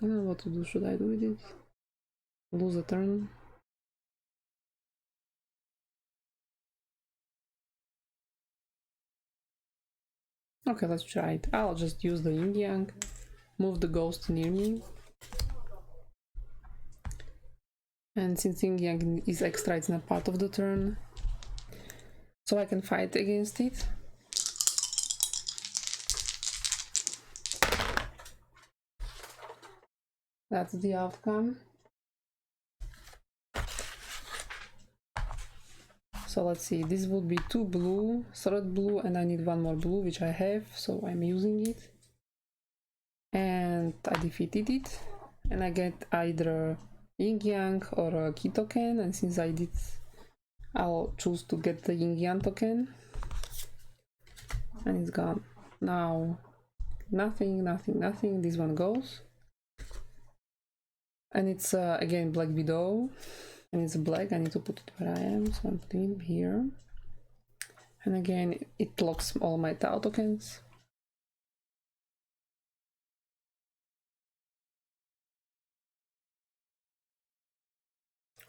know what to do. Should I do with it? Lose a turn. Okay, let's try it. I'll just use the Yin Yang, move the ghost near me. And since Yin Yang is extra, it's not part of the turn. So I can fight against it. That's the outcome. So let's see, this would be 2 blue, 3rd blue, and I need 1 more blue, which I have, so I'm using it. And I defeated it, and I get either Yin Yang or a key token, and since I did, I'll choose to get the Yin Yang token. And it's gone. Now, nothing, this one goes. And it's again Black Widow, and it's black. I need to put it where I am, so I'm putting it here. And again, it locks all my Tau tokens.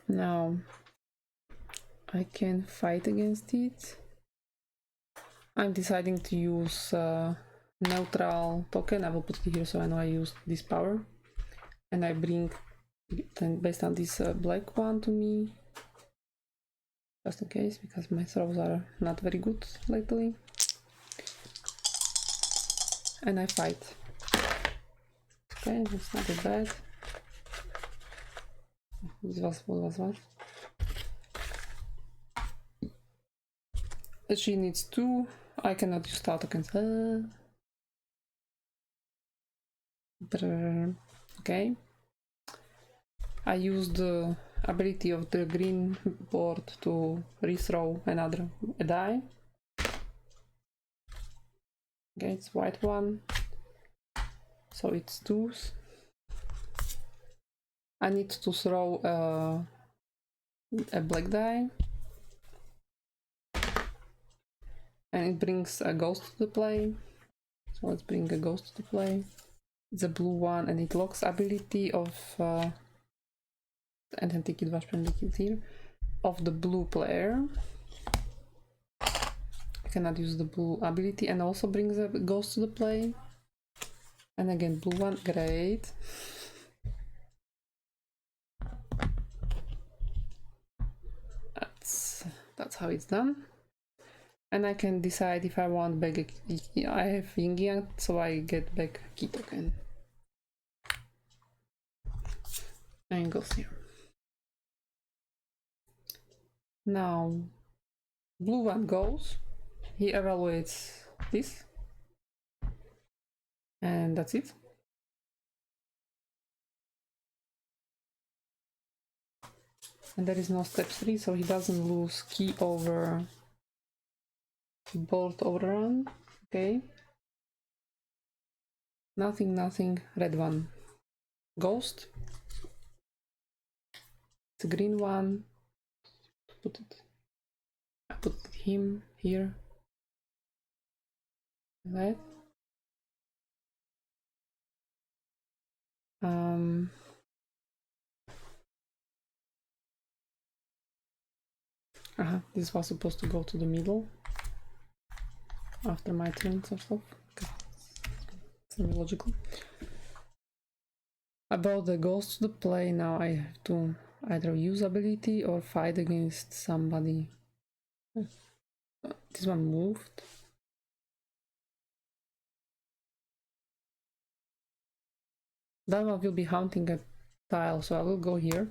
Now I can fight against it. I'm deciding to use neutral token. I will put it here so I know I used this power. And I bring then based on this black one to me, just in case, because my throws are not very good lately. And I fight. Okay, that's not that bad. This was what? She needs 2. I cannot use Tau tokens. Okay. I use the ability of the green board to rethrow another die. Okay, it's white one, so it's twos. I need to throw a black die, and it brings a ghost to the play. So let's bring a ghost to play. It's a blue one, and it locks ability of and then take it here of the blue player. I cannot use the blue ability, and also brings a ghost to the play. And again, blue one, great. That's how it's done. And I can decide if I want back I have ENG, so I get back key token. And it goes here. Now, blue one goes. He evaluates this. And that's it. And there is no step 3, so he doesn't lose key over board overrun. Okay. Nothing, red one. Ghost. It's a green one. I put him here. Right. This was supposed to go to the middle after my turn, sort of. It's logical. About the ghost to the play, now I have to either use ability or fight against somebody. This one moved. That one will be hunting a tile, so I will go here.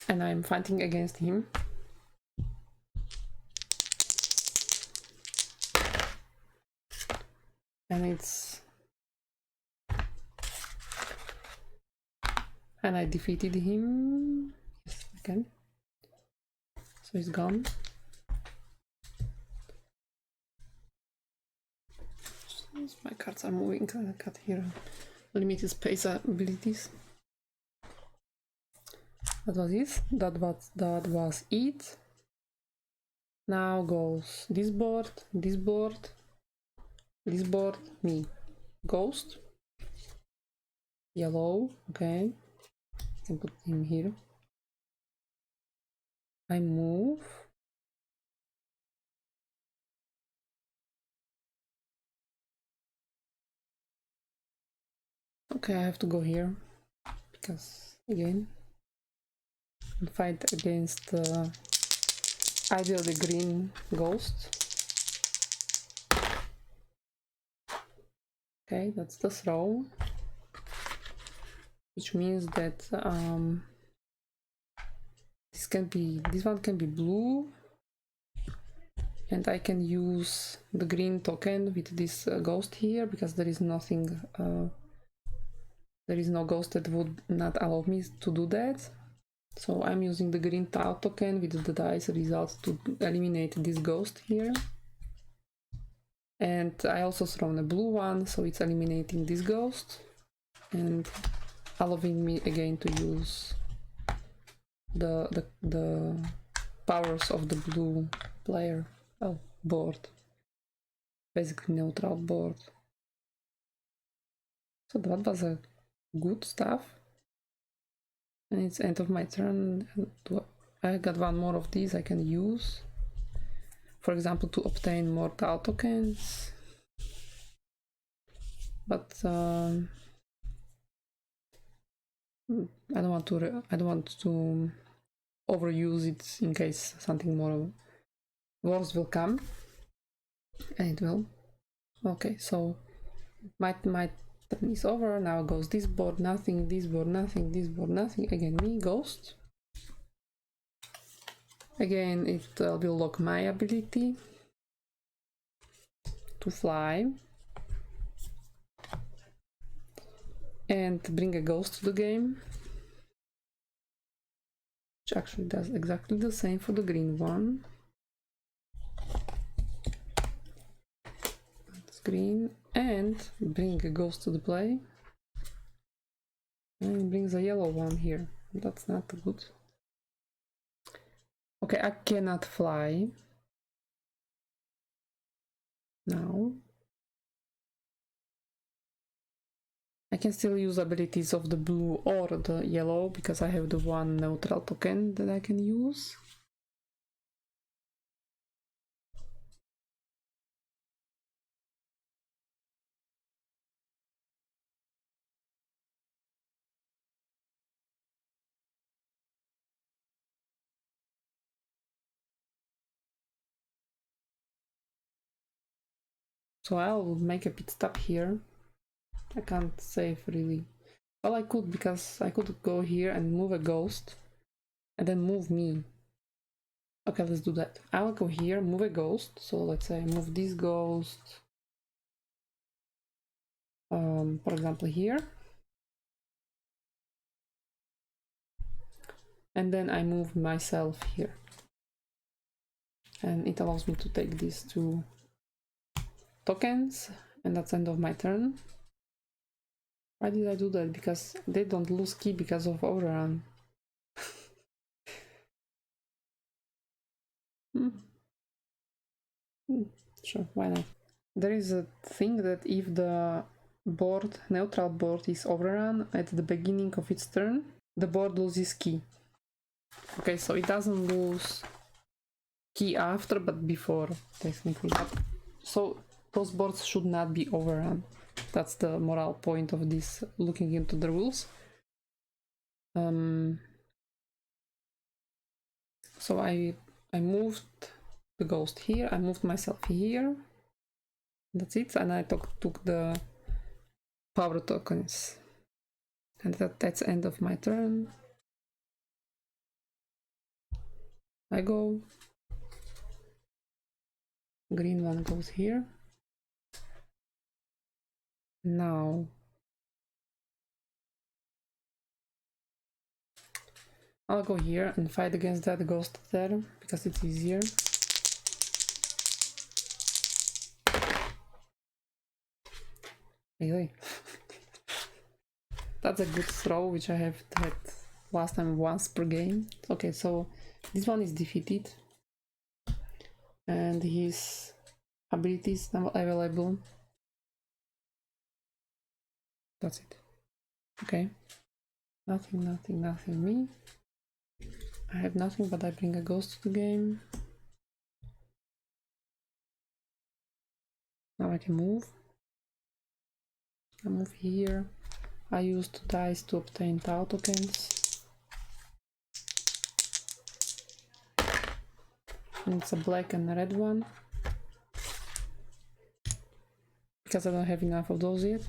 And I'm fighting against him. And I defeated him. Yes, I can. So he's gone. My cards are moving. I got here limited space abilities. That was it. That was it. Now goes this board, this board, this board, me. Ghost. Yellow, okay. I can put him here. I move. Okay, I have to go here because again, I'll fight against ideally green ghost. Okay, that's the throw, which means that this one can be blue, and I can use the green token with this ghost here because there is nothing. There is no ghost that would not allow me to do that. So I'm using the green tile token with the dice result to eliminate this ghost here. And I also thrown a blue one, so it's eliminating this ghost and allowing me again to use the powers of the blue player board. Basically neutral board. So that was a good stuff, and it's end of my turn. I got one more of these I can use, for example, to obtain more tile tokens, but I don't want to overuse it in case something more worse will come, and it will. Okay, so my turn is over. Now goes this board, nothing, this board, nothing, this board, nothing. Again, me, ghost. Again, it will lock my ability to fly and bring a ghost to the game, which actually does exactly the same for the green one. That's green, and bring a ghost to the play, and it brings a yellow one here. That's not good. Okay, I cannot fly now. I can still use abilities of the blue or the yellow because I have the one neutral token that I can use. So I'll make a pit stop here. I can't save really. Well, I could, because I could go here and move a ghost and then move me. Okay, let's do that. I'll go here, move a ghost. So let's say I move this ghost, for example, here. And then I move myself here. And it allows me to take these two tokens, and that's the end of my turn. Why did I do that? Because they don't lose key because of overrun. Sure, why not? There is a thing that if the board, neutral board, is overrun at the beginning of its turn, the board loses key. Okay, so it doesn't lose key after, but before, technically. So those boards should not be overrun. That's the moral point of this, looking into the rules. So I moved the ghost here, I moved myself here. That's it, and I took the power tokens. And that's end of my turn. I go. Green one goes here. Now I'll go here and fight against that ghost there because it's easier. Really? That's a good throw, which I have had last time once per game. Okay, so this one is defeated. And his abilities not available. That's it. Okay. Nothing, me. I have nothing, but I bring a ghost to the game. Now I can move. I move here. I use 2 dice to obtain tau tokens. And it's a black and a red one. Because I don't have enough of those yet.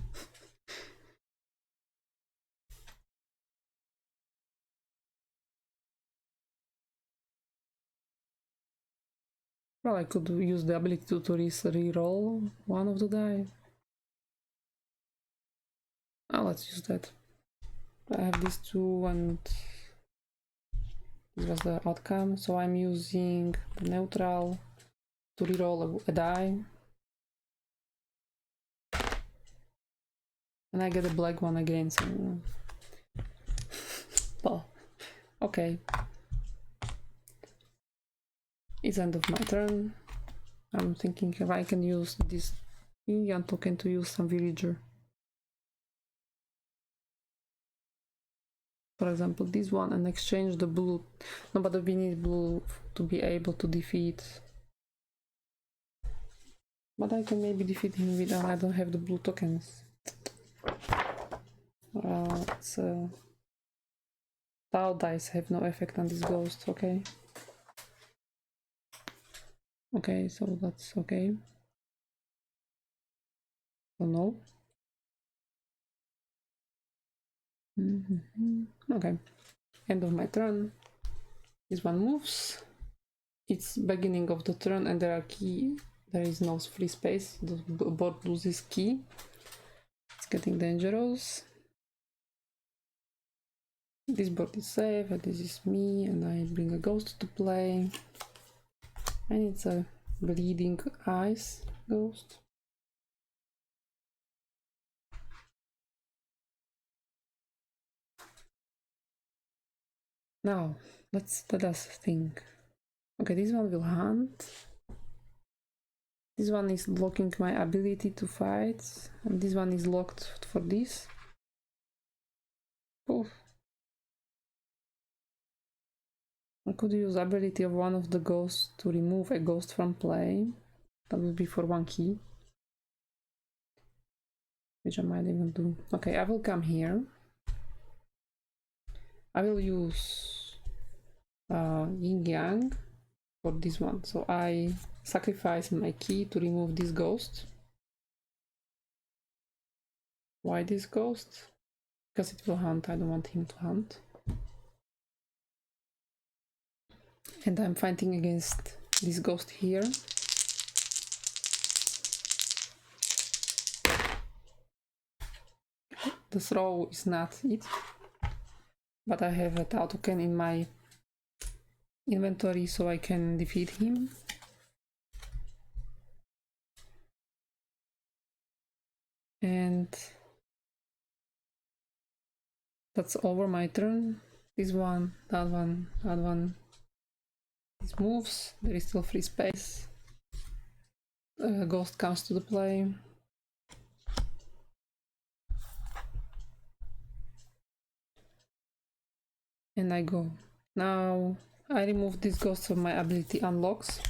Well, I could use the ability to re-roll one of the die. Oh, let's use that. I have these two and this was the outcome. So I'm using the neutral to re-roll a die. And I get a black one again, so... Well, okay. It's end of my turn. I'm thinking if I can use this Indian token to use some villager. For example, this one, and exchange the blue. No, but we need blue to be able to defeat. But I can maybe defeat him with... I don't have the blue tokens. It's... Tau dice have no effect on this ghost, okay. Okay, so that's okay. So no. Okay, end of my turn. This one moves. it's beginning of the turn and there is no free space. The board loses key. It's getting dangerous. This board is safe, and this is me, and I bring a ghost to play. And it's a bleeding eyes ghost. Now, let us think. Okay, this one will hunt. This one is blocking my ability to fight, and this one is locked for this. Oh. I could use ability of one of the ghosts to remove a ghost from play. That would be for 1 key. Which I might even do. Okay, I will come here. I will use Yin-Yang for this one. So I sacrifice my key to remove this ghost. Why this ghost? Because it will hunt. I don't want him to hunt. And I'm fighting against this ghost here. The throw is not it, but I have a Tau token in my inventory so I can defeat him. And that's over my turn. This one, that one, that one. This moves, there is still free space. Ghost comes to the play. And I go. Now I remove this ghost so my ability unlocks.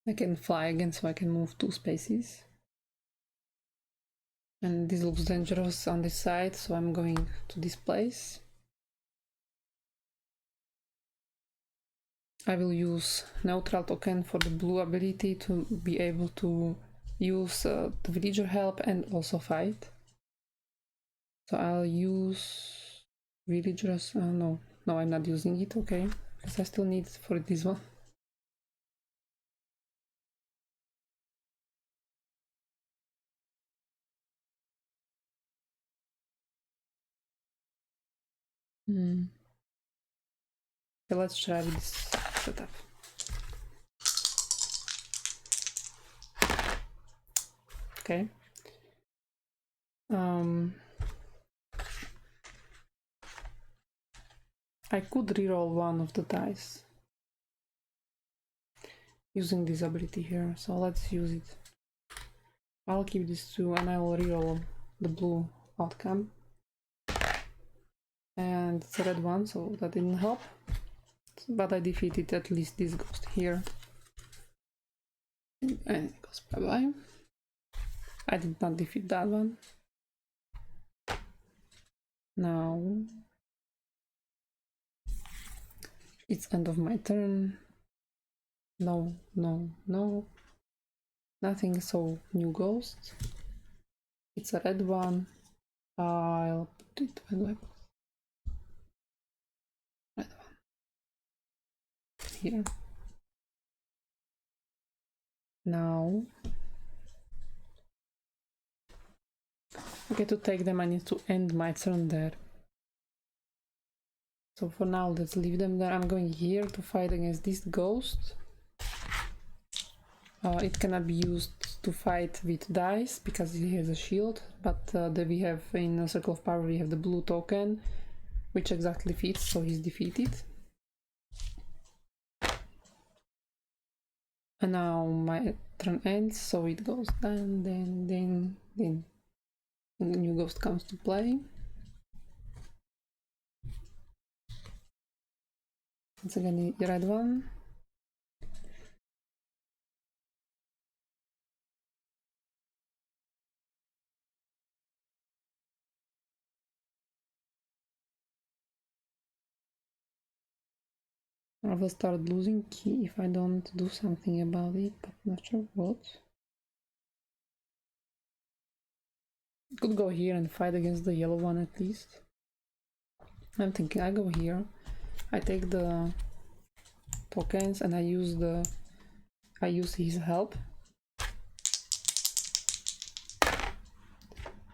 I can fly again so I can move 2 spaces. And this looks dangerous on this side, so I'm going to this place. I will use neutral token for the blue ability to be able to use the villager help and also fight. So I'll use villagers. No, I'm not using it. Okay, because I still need for this one. Okay, let's try this setup. Okay. I could reroll one of the dice using this ability here, so let's use it. I'll keep this 2 and I will reroll the blue outcome. And it's a red one, so that didn't help. But I defeated at least this ghost here. And it goes bye-bye. I did not defeat that one. Now it's end of my turn. No. Nothing, so new ghost. It's a red one. I'll put it red one here. Now, okay, to take them I need to end my turn there. So for now, let's leave them there. I'm going here to fight against this ghost. It cannot be used to fight with dice because it has a shield, but we have in a Circle of Power we have the blue token, which exactly fits, so he's defeated. And now my turn ends, so it goes down, then, and the new ghost comes to play. Once again, the red one. I will start losing key if I don't do something about it, but not sure what. Could go here and fight against the yellow one at least. I'm thinking I go here. I take the tokens, and I use his help.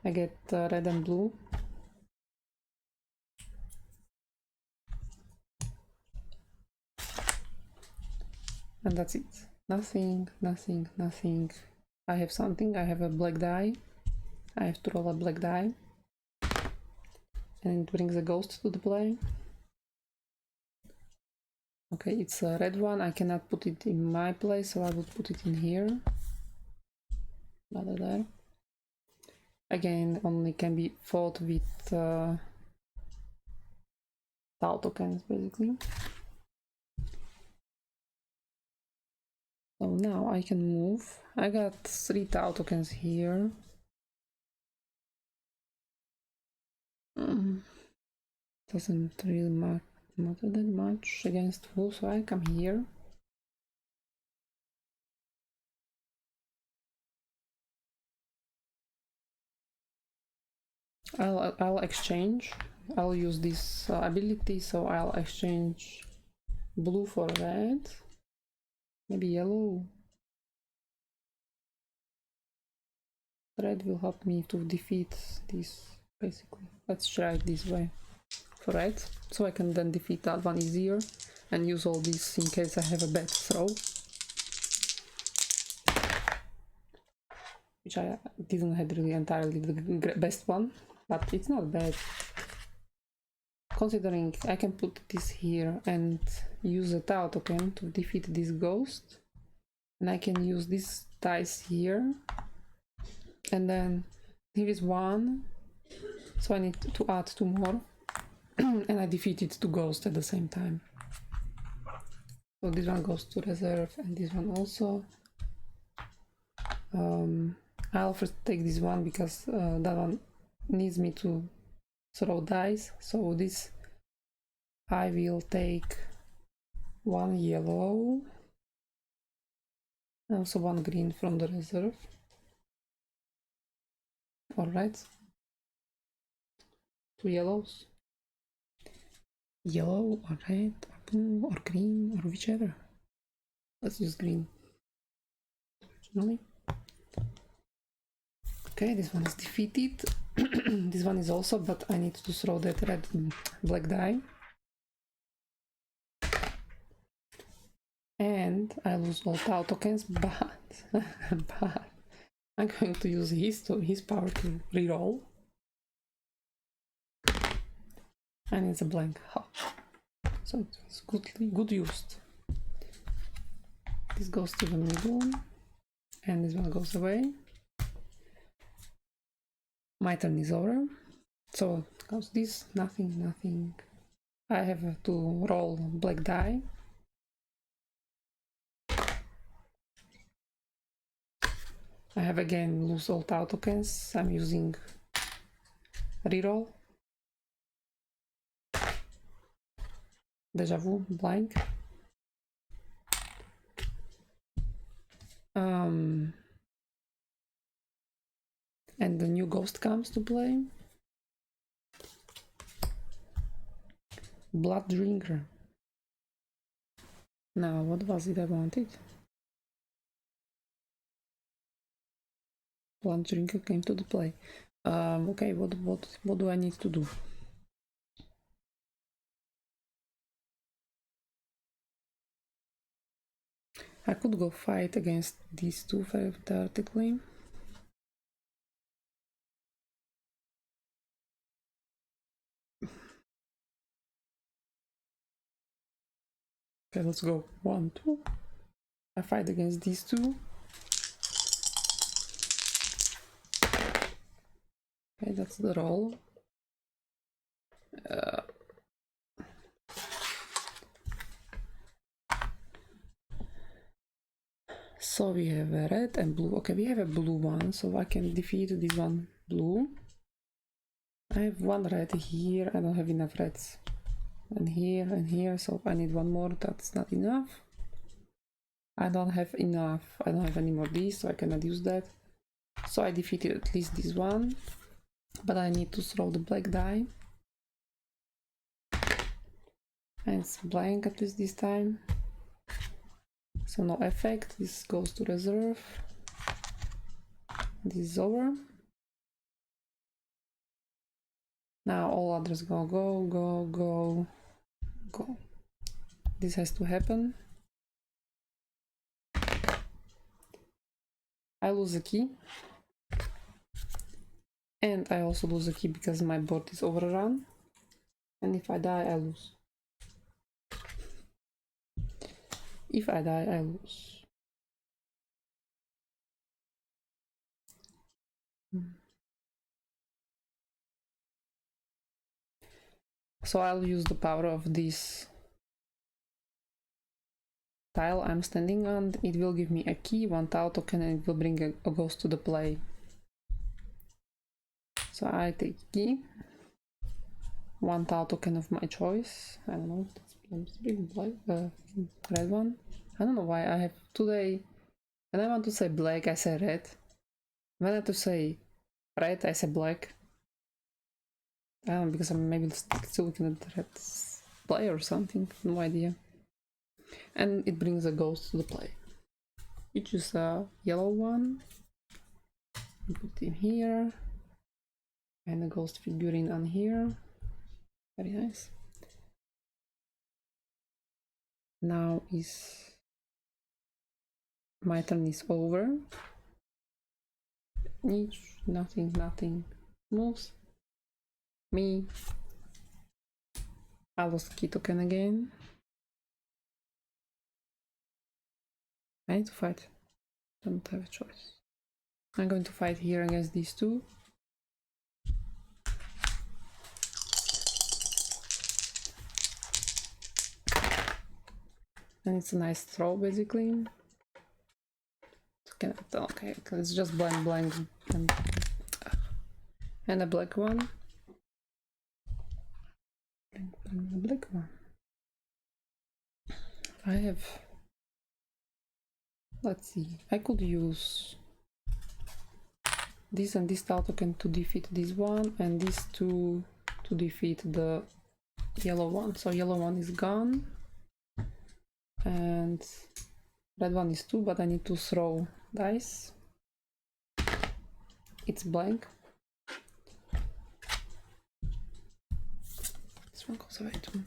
I get red and blue. And that's it. Nothing, nothing, nothing. I have something. I have a black die. I have to roll a black die. And it brings a ghost to the play. Okay, it's a red one. I cannot put it in my place, so I would put it in here. Rather there. Again, only can be fought with tau tokens, basically. So now I can move. I got 3 tau tokens here. Doesn't really matter that much against Wu, so I come here. I'll exchange. I'll use this ability, so I'll exchange blue for red. Maybe yellow. Red will help me to defeat this, basically. Let's try it this way for red, so I can then defeat that one easier and use all these in case I have a bad throw. Which I didn't have really entirely the best one, but it's not bad. Considering I can put this here and use a tau token to defeat this ghost, and I can use this dice here, and then here is 1, so I need to add 2 more, and I defeated 2 ghosts at the same time. So this one goes to reserve, and this one also. I'll first take this one because that one needs me to throw dice, so this I will take 1 yellow, and also 1 green from the reserve. Alright, 2 yellows, yellow or red or blue or green or whichever. Let's use green originally. Okay, this one is defeated. This one is also, but I need to throw that red black die. And I lose all tau tokens, but I'm going to use his power to reroll. And it's a blank. So it's good used. This goes to the middle, and this one goes away. My turn is over. So goes this, nothing, nothing. I have to roll black die. I have again lose all tau tokens. I'm using reroll. Deja vu, blank. And the new ghost comes to play. Blood Drinker. Now, what was it I wanted? Blood Drinker came to the play. Okay, what do I need to do? I could go fight against these two theoretically. Okay, let's go. 1, 2. I fight against these two. Okay, that's the roll. So we have a red and blue. Okay, we have a blue one, so I can defeat this one blue. I have 1 red here. I don't have enough reds. And here, so I need 1 more. That's not enough. I don't have enough. I don't have any more these, so I cannot use that. So I defeated at least this one, but I need to throw the black die. And it's blank at least this time. So no effect, this goes to reserve. This is over. Now all others go, go, go, go, go. This has to happen. I lose a key. And I also lose a key because my board is overrun. And if I die, I lose. If I die, I lose. So I'll use the power of this tile I'm standing on. It will give me a key, 1 tile token, and it will bring a ghost to the play. So I take key, 1 tile token of my choice. I don't know, let's bring black, red one. I don't know why I have today, when I want to say black, I say red. When I have to say red, I say black. I don't know, because I'm maybe still looking at the red play or something, no idea. And it brings a ghost to the play. You choose a yellow one, you put it in here, and a ghost figurine on here. Very nice. Now is my turn is over. Nothing moves. Me. I lost key token again. I need to fight. Don't have a choice. I'm going to fight here against these two. And it's a nice throw, basically. Okay, it's just blank, and a black one. A black one. I have. Let's see. I could use this and this tile token to defeat this one, and these two to defeat the yellow one. So yellow one is gone, and red one is 2, but I need to throw dice. It's blank. This one goes away too.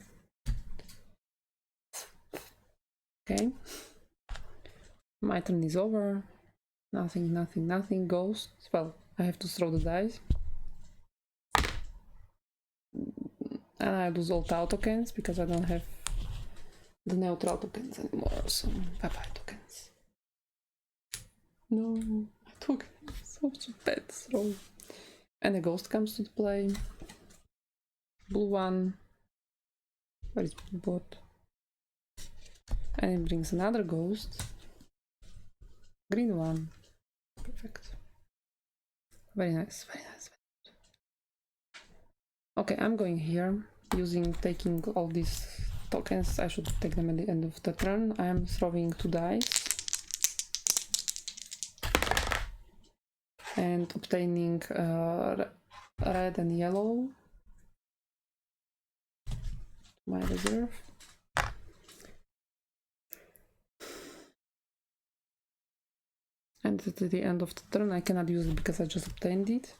Okay. My turn is over. Nothing. Ghost. Well, I have to throw the dice. And I lose all tile tokens because I don't have the neutral tokens anymore. So bye-bye tokens. No, I took such a bad throw. And a ghost comes to the play. Blue one. Where is blue board? And it brings another ghost. Green one. Perfect. Very nice. Okay, I'm going here, taking all these tokens. I should take them at the end of the turn. I am throwing 2 dice. And obtaining red and yellow. My reserve. And at the end of the turn I cannot use it because I just obtained it.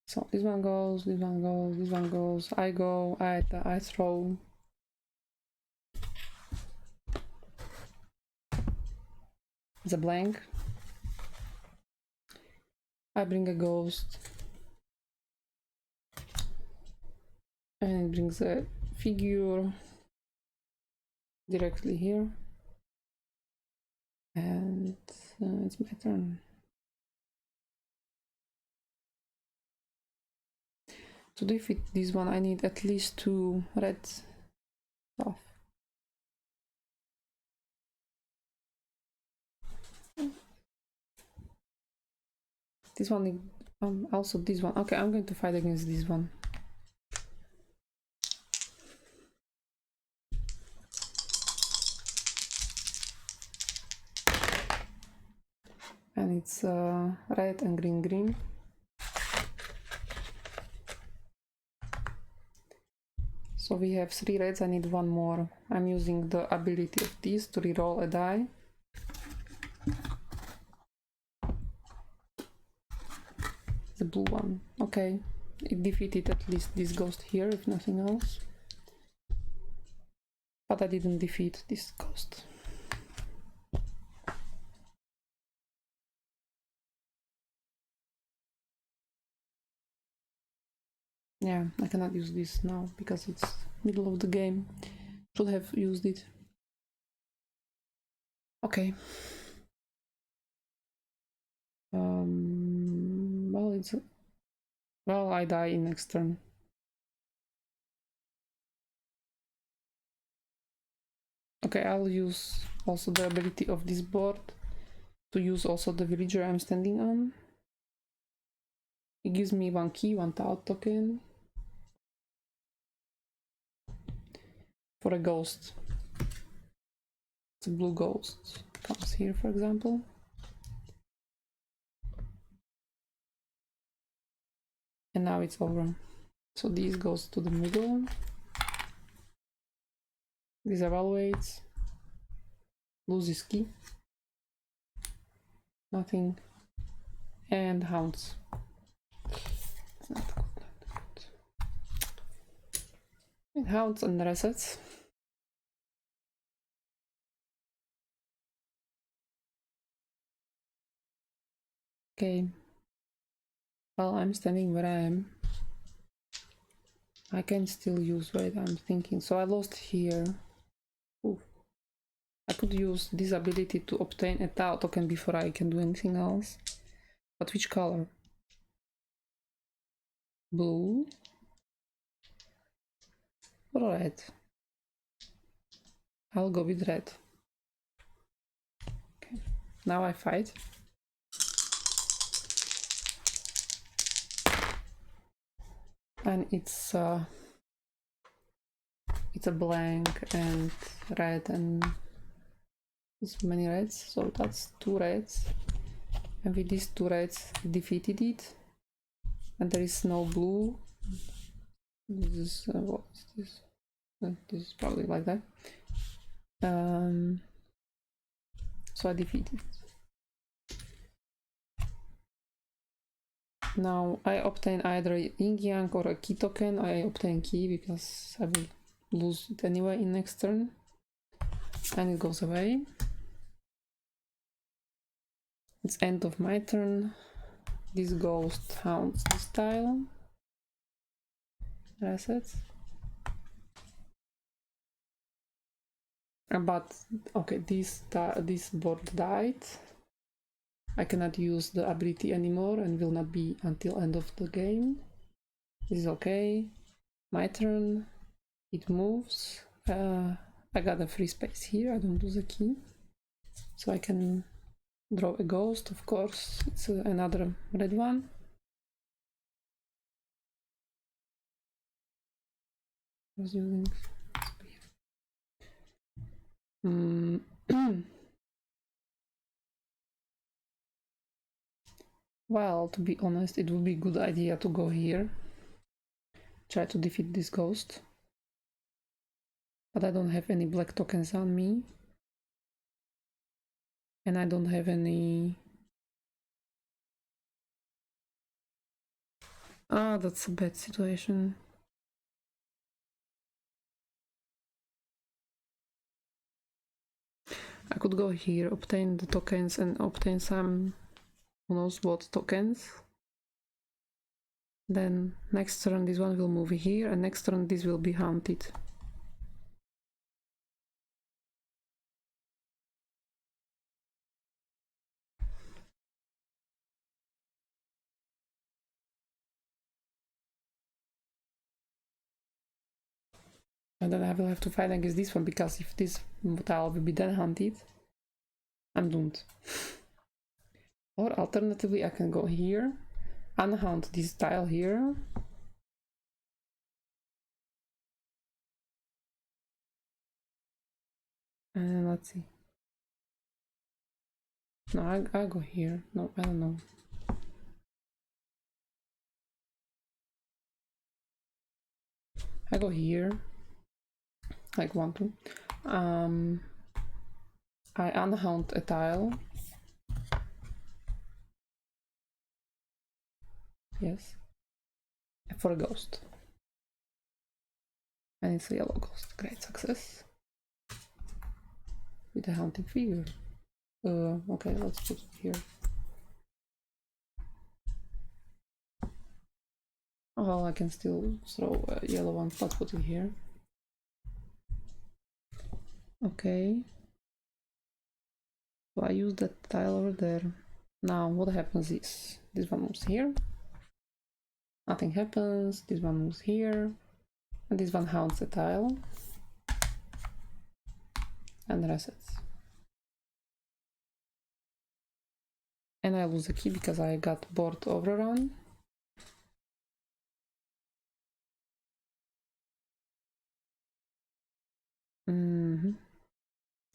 So this one goes, this one goes, this one goes, I go, I throw. It's a blank. I bring a ghost. And it brings a figure directly here. And it's my turn. To defeat this one, I need at least 2 red stuff. This one, also this one. Okay, I'm going to fight against this one. And it's red and green. So we have 3 reds, I need 1 more. I'm using the ability of this to reroll a die. The blue one. Okay, it defeated at least this ghost here, if nothing else. But I didn't defeat this ghost. Yeah, I cannot use this now because it's middle of the game. Should have used it. Okay. Well, I die in next turn. Okay, I'll use also the ability of this board to use also the villager I'm standing on. It gives me 1 key, 1 tile token for a ghost. It's a blue ghost. Comes here, for example. And now it's over. So this goes to the middle. This evaluates. Loses key. Nothing. And hounds. It's not good, not good. It hounds and resets. Okay. Well, I'm standing where I am. I can still use what I'm thinking. So I lost here. Ooh. I could use this ability to obtain a tile token before I can do anything else. But which color? Blue or red? I'll go with red. Okay. Now I fight. And it's a blank and red and there's many reds, so that's 2 reds. And with these 2 reds defeated it. And there is no blue. This is what is this? This is probably like that. So I defeated. Now I obtain either ENG or a key token. I obtain key because I will lose it anyway in next turn. And it goes away. It's end of my turn. This ghost hounds this tile. Resets. But okay, this board died. I cannot use the ability anymore and will not be until end of the game. This is okay. My turn. It moves. I got a free space here. I don't lose a key, so I can draw a ghost. Of course, it's another red one. I was using. Well, to be honest, it would be a good idea to go here. Try to defeat this ghost. But I don't have any black tokens on me. And I don't have any... Ah, that's a bad situation. I could go here, obtain the tokens and obtain some who knows what tokens. Then next turn this one will move here and next turn this will be haunted. And then I will have to fight against this one because if this tile will be then haunted, I'm doomed. Or alternatively I can go here, unhaunt this tile here. And let's see. No, I go here. No, I don't know. I go here. like 1, 2. I unhaunt a tile. Yes. For a ghost. And it's a yellow ghost. Great success. With a haunting figure. Okay, let's put it here. Oh, well, I can still throw a yellow one. Let's put it here. Okay. So I use that tile over there. Now what happens is this one moves here. Nothing happens. This one moves here. And this one haunts the tile. And resets. And I lose the key because I got board overrun.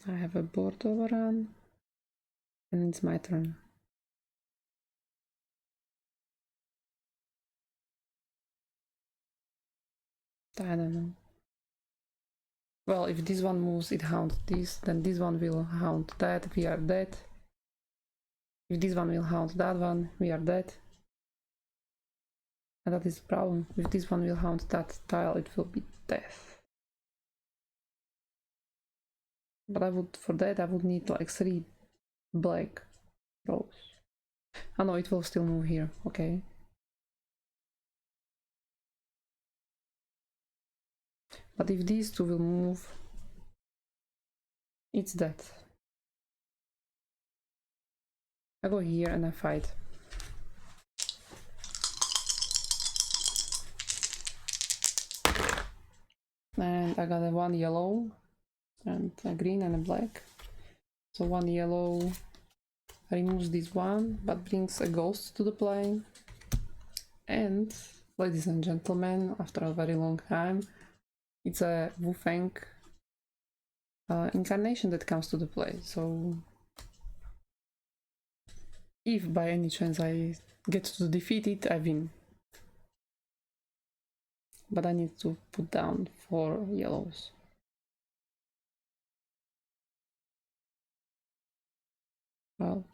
I have a board overrun. And it's my turn. I don't know. Well, if this one moves, it haunts this, then this one will haunt that, we are dead. If this one will haunt that one, we are dead. And that is the problem. If this one will haunt that tile, it will be death. But I would, for that, I would need like 3 black rows. Oh no, it will still move here, okay. But if these two will move, it's dead. I go here and I fight. And I got a 1 yellow and a green and a black. So 1 yellow removes this one, but brings a ghost to the play. And, ladies and gentlemen, after a very long time, it's a Wu Feng incarnation that comes to the play. So if by any chance I get to defeat it, I win. But I need to put down 4 yellows. Well,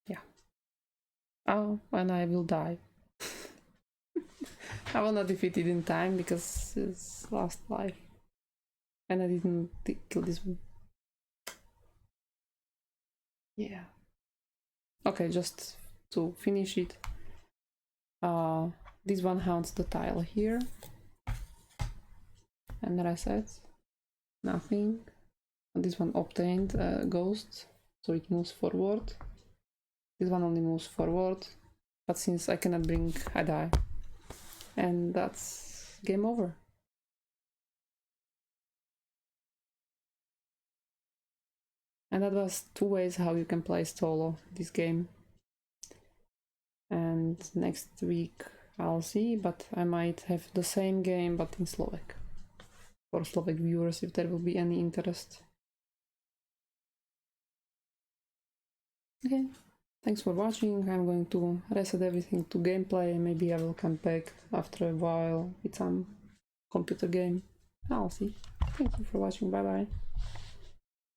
yeah. Oh, and I will die. I will not defeat it in time because it's last life. And I didn't kill this one. Yeah. Okay, just to finish it. This one haunts the tile here. And resets. Nothing. And this one obtained a ghost, so it moves forward. This one only moves forward. But since I cannot bring, I die. And that's game over. And that was 2 ways how you can play solo this game. And next week I'll see, but I might have the same game but in Slovak. For Slovak viewers, if there will be any interest. Okay, thanks for watching. I'm going to reset everything to gameplay. Maybe I will come back after a while with some computer game. I'll see. Thank you for watching. Bye bye.